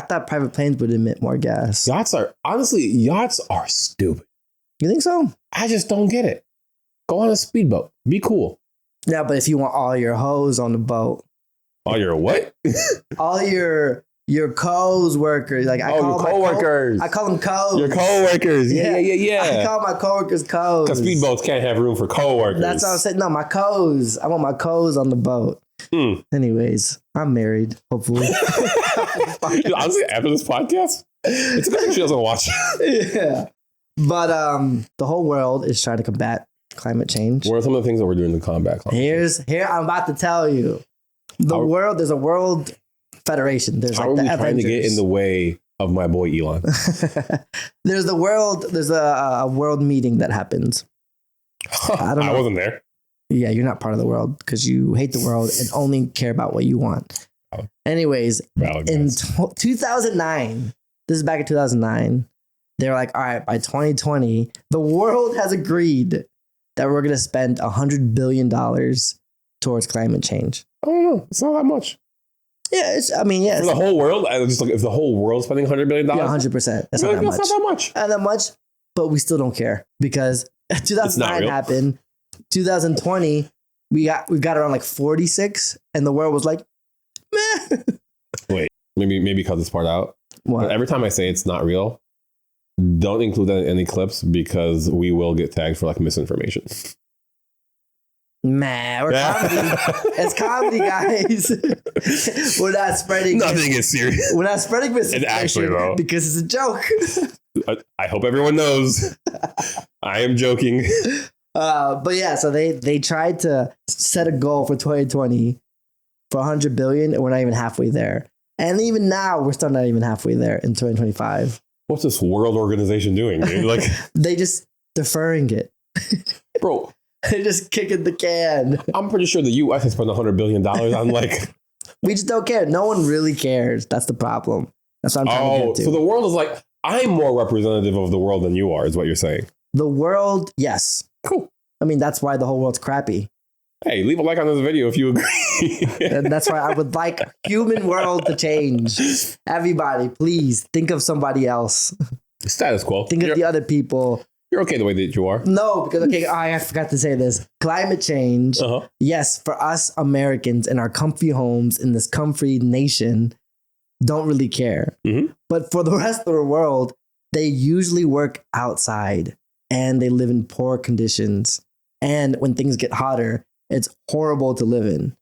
thought private planes would emit more gas. Yachts are stupid. You think so? I just don't get it. Go on a speedboat. Be cool. Yeah, but if you want all your hoes on the boat, Oh, you're what? all your co's workers, like I call your my coworkers. I call them co's. Your coworkers. Yeah. I call my coworkers co's. Because speedboats can't have room for coworkers. That's what I'm saying. No, my co's. I want my co's on the boat. Anyways, I'm married. Hopefully. Honestly, after this podcast, it's a good thing she doesn't watch. Yeah. But the whole world is trying to combat climate change. What are some of the things that we're doing to combat climate change? Here I'm about to tell you. There's a world federation. There's How like are the we trying to get in the way of my boy Elon? There's a world meeting that happens. I don't know. I wasn't there. Yeah, you're not part of the world because you hate the world and only care about what you want. Anyways, in 2009, this is back in 2009, they were like, all right, by 2020, the world has agreed that we're going to spend $100 billion towards climate change. I don't know. It's not that much. Yeah, For the whole world, if the whole world's spending $100 billion, yeah, 100%. That's not that much. Not that much. Not that much, but we still don't care because 2009 happened. 2020, we've got around like 46, and the world was like, meh. Wait, maybe cut this part out. What? But every time I say it's not real, don't include that in any clips because we will get tagged for like misinformation. Man, we're comedy. It's comedy, guys. We're not spreading. Nothing is serious. We're not spreading misinformation because it's a joke. I hope everyone knows. I am joking. But yeah, so they tried to set a goal for 2020 for 100 billion, and we're not even halfway there. And even now, we're still not even halfway there in 2025. What's this world organization doing, dude? Like they just deferring it, bro. They're just kicking the can. I'm pretty sure the U.S. has spent $100 billion on like. We just don't care. No one really cares. That's the problem. That's what I'm trying to get to. So the world is like, I'm more representative of the world than you are, is what you're saying. The world, yes. Cool. I mean, that's why the whole world's crappy. Hey, leave a like on this video if you agree. And that's why I would like human world to change. Everybody, please think of somebody else. Status quo. Think of the other people. You're okay the way that you are. No, because, I forgot to say this. Climate change, yes, for us Americans in our comfy homes in this comfy nation, don't really care. Mm-hmm. But for the rest of the world, they usually work outside and they live in poor conditions. And when things get hotter, it's horrible to live in.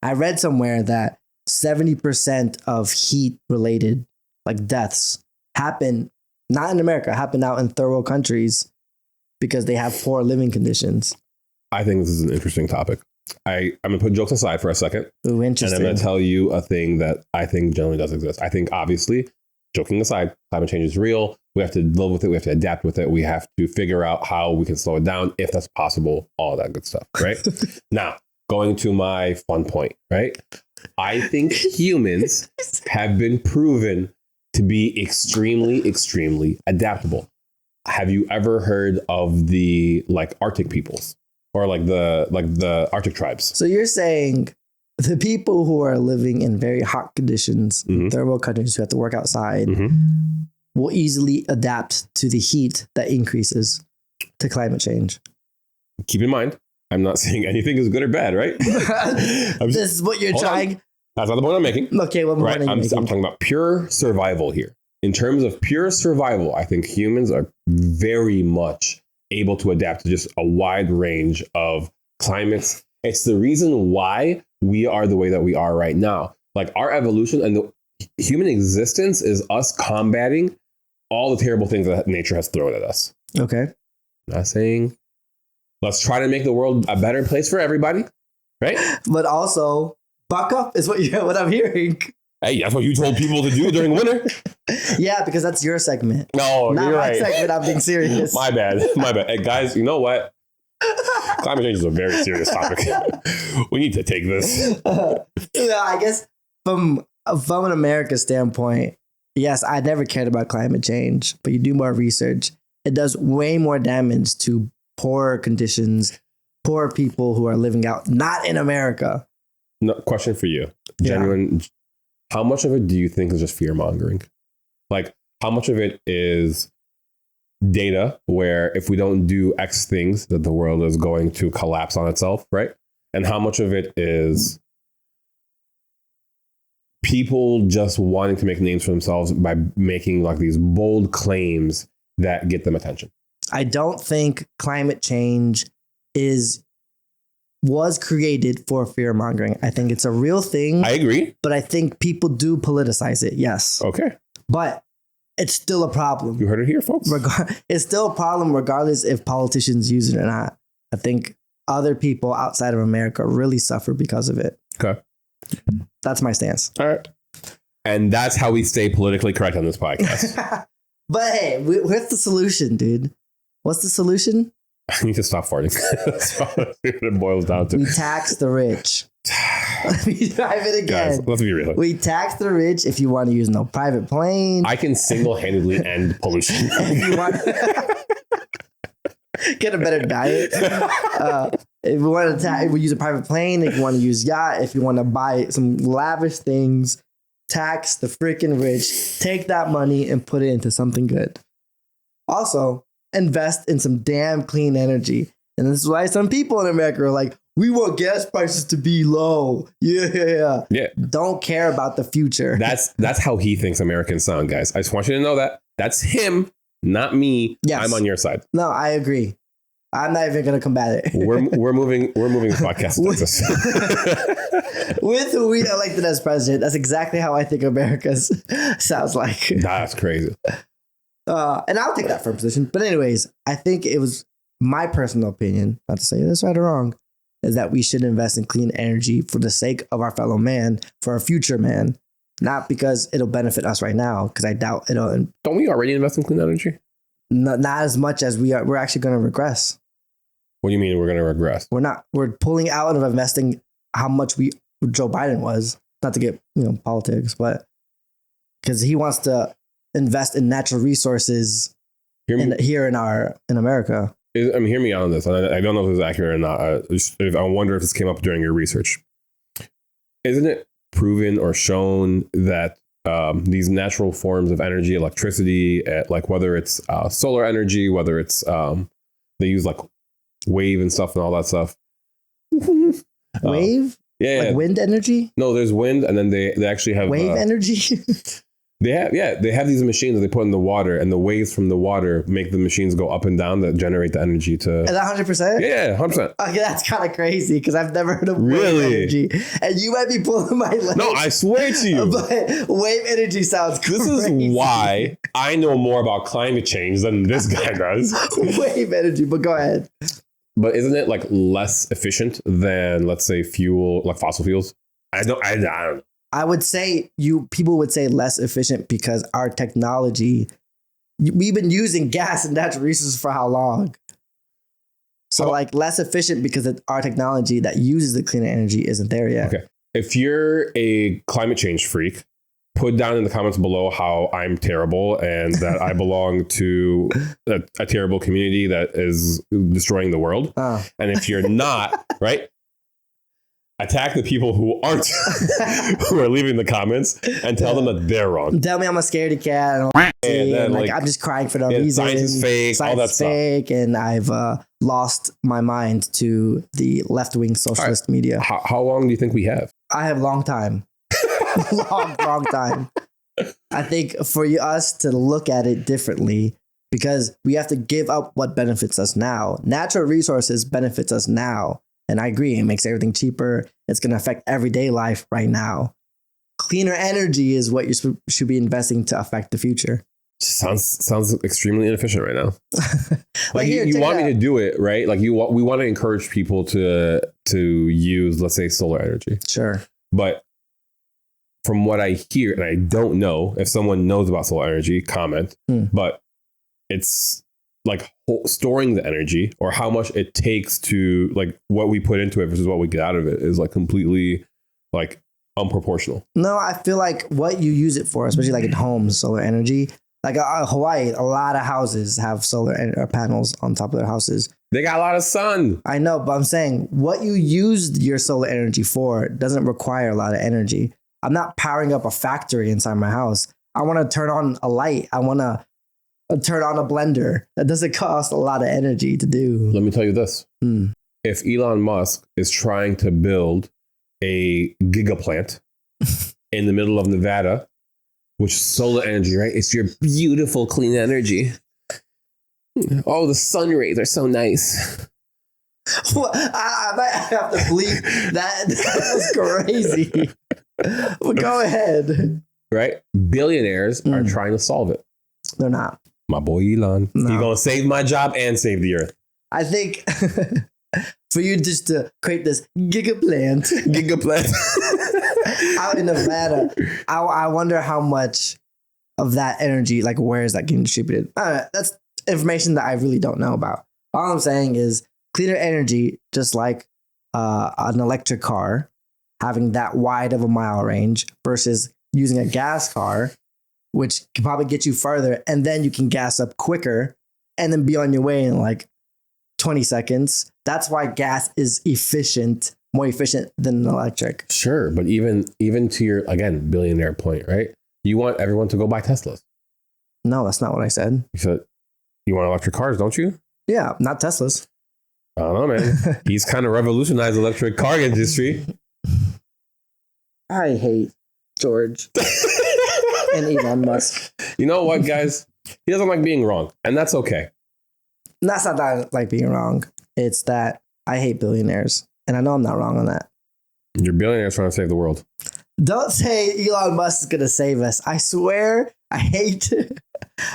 I read somewhere that 70% of heat-related like deaths happen, not in America, happen out in third world countries because they have poor living conditions. I think this is an interesting topic. I'm going to put jokes aside for a second. Ooh, interesting. And I'm going to tell you a thing that I think generally does exist. I think, obviously, joking aside, climate change is real. We have to live with it. We have to adapt with it. We have to figure out how we can slow it down, if that's possible, all that good stuff, right? Now, going to my fun point, right? I think humans have been proven to be extremely, extremely adaptable. Have you ever heard of the like Arctic peoples or like the Arctic tribes? So you're saying the people who are living in very hot conditions, third world countries who have to work outside, will easily adapt to the heat that increases to climate change. Keep in mind, I'm not saying anything is good or bad, right? This is what you're trying. On. That's not the point I'm making. Okay, what point are you making? I'm talking about pure survival here. In terms of pure survival, I think humans are very much able to adapt to just a wide range of climates. It's the reason why we are the way that we are right now. Like our evolution and the human existence is us combating all the terrible things that nature has thrown at us. Okay. I'm not saying let's try to make the world a better place for everybody, right? But also, buck up is what I'm hearing. Hey, that's what you told people to do during winter. Yeah, because that's your segment. No, not you're my right. segment. I'm being serious. My bad. Hey, guys, you know what? Climate change is a very serious topic. We need to take this. I guess from an America standpoint, yes, I never cared about climate change, but you do more research. It does way more damage to poorer conditions, poor people who are living out, not in America. No, question for you. Genuine. How much of it do you think is just fear mongering? Like, how much of it is data where if we don't do X things that the world is going to collapse on itself, right? And how much of it is people just wanting to make names for themselves by making like these bold claims that get them attention? I don't think climate change was created for fear mongering. I think it's a real thing. I agree. But I think people do politicize it. Yes. Okay. But it's still a problem. You heard it here, folks. It's still a problem regardless if politicians use it or not. I think other people outside of America really suffer because of it. Okay. That's my stance. All right. And that's how we stay politically correct on this podcast. But hey, what's the solution, dude? What's the solution? I need to stop farting. That's what it boils down to. We tax the rich. Let me drive it again. Guys, let's be real. We tax the rich if you want to use no private plane. I can single-handedly end pollution. If you want get a better diet. If you want to use a private plane, if you want to use yacht, if you want to buy some lavish things, tax the freaking rich. Take that money and put it into something good. Also, invest in some damn clean energy. And this is why some people in America are like, we want gas prices to be low. Yeah. Don't care about the future. That's how he thinks Americans sound, guys. I just want you to know that. That's him, not me. Yes. I'm on your side. No, I agree. I'm not even going to combat it. We're moving this podcast to Texas. With who we elected as president. That's exactly how I think America's sounds like. That's crazy. And I'll take that firm position. But anyways, I think it was my personal opinion, not to say this right or wrong, is that we should invest in clean energy for the sake of our fellow man, for our future man, not because it'll benefit us right now, because I doubt it'll. Don't we already invest in clean energy? Not as much as we are. We're actually going to regress. What do you mean we're going to regress? We're not. We're pulling out of investing how much Joe Biden was, not to get politics, but because he wants to invest in natural resources here in America. Hear me out on this. I don't know if this is accurate or not. I wonder if this came up during your research. Isn't it proven or shown that these natural forms of energy, electricity, like whether it's solar energy, whether it's they use like wave and stuff and all that stuff. Wave? Like wind energy? No, there's wind, and then they actually have wave energy. They have these machines that they put in the water, and the waves from the water make the machines go up and down that generate the energy to. Is that 100%? Yeah, 100%. Okay, that's kind of crazy because I've never heard of wave energy, and you might be pulling my leg. No, I swear to you. But wave energy sounds crazy. This is why I know more about climate change than this guy does. Wave energy, but go ahead. But isn't it like less efficient than, let's say, fuel, like fossil fuels? I don't know. I would say people would say less efficient because our technology, we've been using gas and natural resources for how long? So like less efficient because our technology that uses the clean energy isn't there yet. Okay. If you're a climate change freak, put down in the comments below how I'm terrible and that I belong to a terrible community that is destroying the world. And if you're not, right, attack the people who aren't, who are leaving the comments and tell them that they're wrong. Tell me I'm a scaredy cat and then, like I'm just crying for no reason. Science is fake, Science all that is fake, and I've lost my mind to the left-wing socialist media. How long do you think we have? I have long time. long time. I think for us to look at it differently, because we have to give up what benefits us now. Natural resources benefits us now. And I agree, it makes everything cheaper. It's going to affect everyday life right now. Cleaner energy is what you should be investing to affect the future. Sounds extremely inefficient right now. Like here, you want me to do it, right? Like we want to encourage people to use, let's say, solar energy. Sure. But from what I hear, and I don't know if someone knows about solar energy, comment, but it's like storing the energy or how much it takes to like what we put into it versus what we get out of it is like completely like unproportional. No, I feel like what you use it for, especially like in homes, solar energy, like Hawaii, a lot of houses have solar panels on top of their houses. They got a lot of sun. I know, but I'm saying what you used your solar energy for doesn't require a lot of energy. I'm not powering up a factory inside my house. I want to turn on a light. I want to turn on a blender. That doesn't cost a lot of energy to do. Let me tell you this. If Elon Musk is trying to build a gigaplant in the middle of Nevada, which is solar energy, right? It's your beautiful clean energy. Oh, the sun rays are so nice. Well, I might have to bleep that. That was crazy. Well, go ahead. Right? Billionaires are trying to solve it. They're not. My boy Elon. No. He's going to save my job and save the earth. I think for you just to create this gigaplant out in Nevada, I wonder how much of that energy, like where is that getting distributed? That's information that I really don't know about. All I'm saying is cleaner energy, just like an electric car, having that wide of a mile range versus using a gas car, which can probably get you further, and then you can gas up quicker and then be on your way in like 20 seconds. That's why gas is more efficient than electric. Sure, but even to your, again, billionaire point, right? You want everyone to go buy Teslas. No, that's not what I said. You said you want electric cars, don't you? Yeah, not Teslas. I don't know, man. He's kind of revolutionized the electric car industry. I hate George and Elon Musk. You know what, guys? He doesn't like being wrong, and that's okay. That's not that I like being wrong. It's that I hate billionaires, and I know I'm not wrong on that. You're billionaires trying to save the world. Don't say Elon Musk is going to save us. I swear, I hate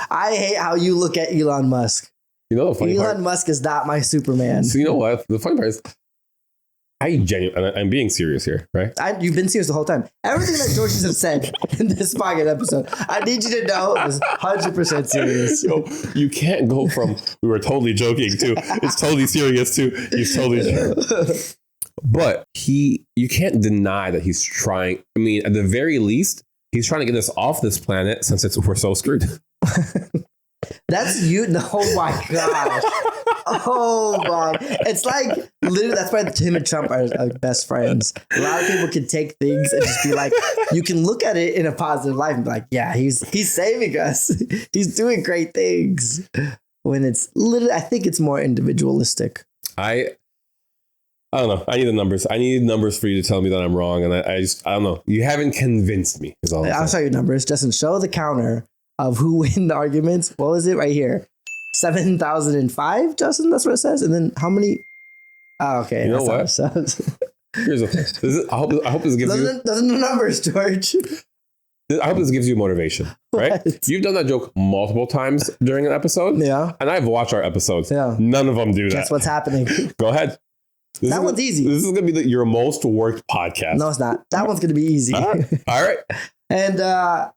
how you look at Elon Musk. You know the funny part? Elon Musk is not my Superman. So you know what? The funny part is, I'm being serious here, right? You've been serious the whole time. Everything that George has said in this podcast episode, I need you to know it was 100% serious. You can't go from we were totally joking to it's totally serious to he's totally serious. But you can't deny that he's trying. I mean, at the very least, he's trying to get us off this planet since we're so screwed. That's you. Oh my gosh. Oh my. It's like literally, that's why Tim and Trump are best friends. A lot of people can take things and just be like, you can look at it in a positive light and be like, yeah, he's saving us. He's doing great things. When it's literally, I think it's more individualistic. I don't know. I need the numbers. I need numbers for you to tell me that I'm wrong. And I don't know. You haven't convinced me. Is all I'll show you numbers. Justin, show the counter of who win the arguments. What was it right here? 7,005, Justin? That's what it says. And then how many? Oh, okay. You know what? Here's the thing. I hope this gives you... Those are the numbers, George. I hope this gives you motivation, right? What? You've done that joke multiple times during an episode. Yeah. And I've watched our episodes. Yeah. None of them do that. That's what's happening. Go ahead. That one's easy. This is going to be your most worked podcast. No, it's not. That one's going to be easy. All right. And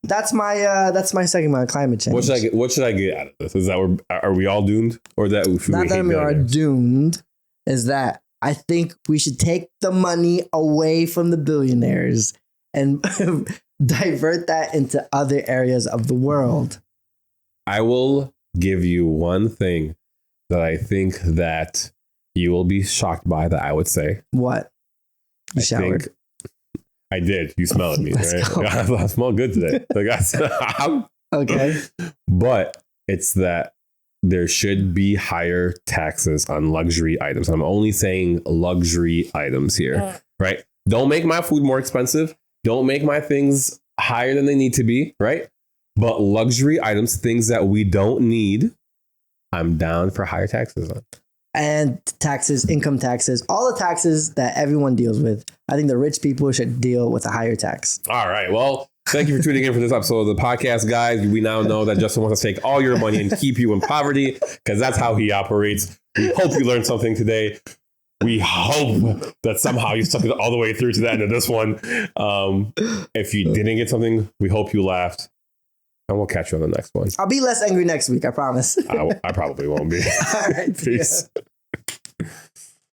that's my segment on climate change. What should I get out of this? Is that are we all doomed, or that not that we are doomed? Is that I think we should take the money away from the billionaires and divert that into other areas of the world. I will give you one thing that I think that you will be shocked by that I would say. What? You showered. I did. You smell at me, Let's right? I smell good today. Okay. But it's that there should be higher taxes on luxury items. I'm only saying luxury items here, right? Don't make my food more expensive. Don't make my things higher than they need to be, right? But luxury items, things that we don't need, I'm down for higher taxes on. And taxes, income taxes, all the taxes that everyone deals with. I think the rich people should deal with a higher tax. All right. Well, thank you for tuning in for this episode of the podcast, guys. We now know that Justin wants to take all your money and keep you in poverty because that's how he operates. We hope you learned something today. We hope that somehow you stuck it all the way through to the end of this one. If you didn't get something, we hope you laughed. And we'll catch you on the next one. I'll be less angry next week, I promise. I probably won't be. All right. Peace. Yeah.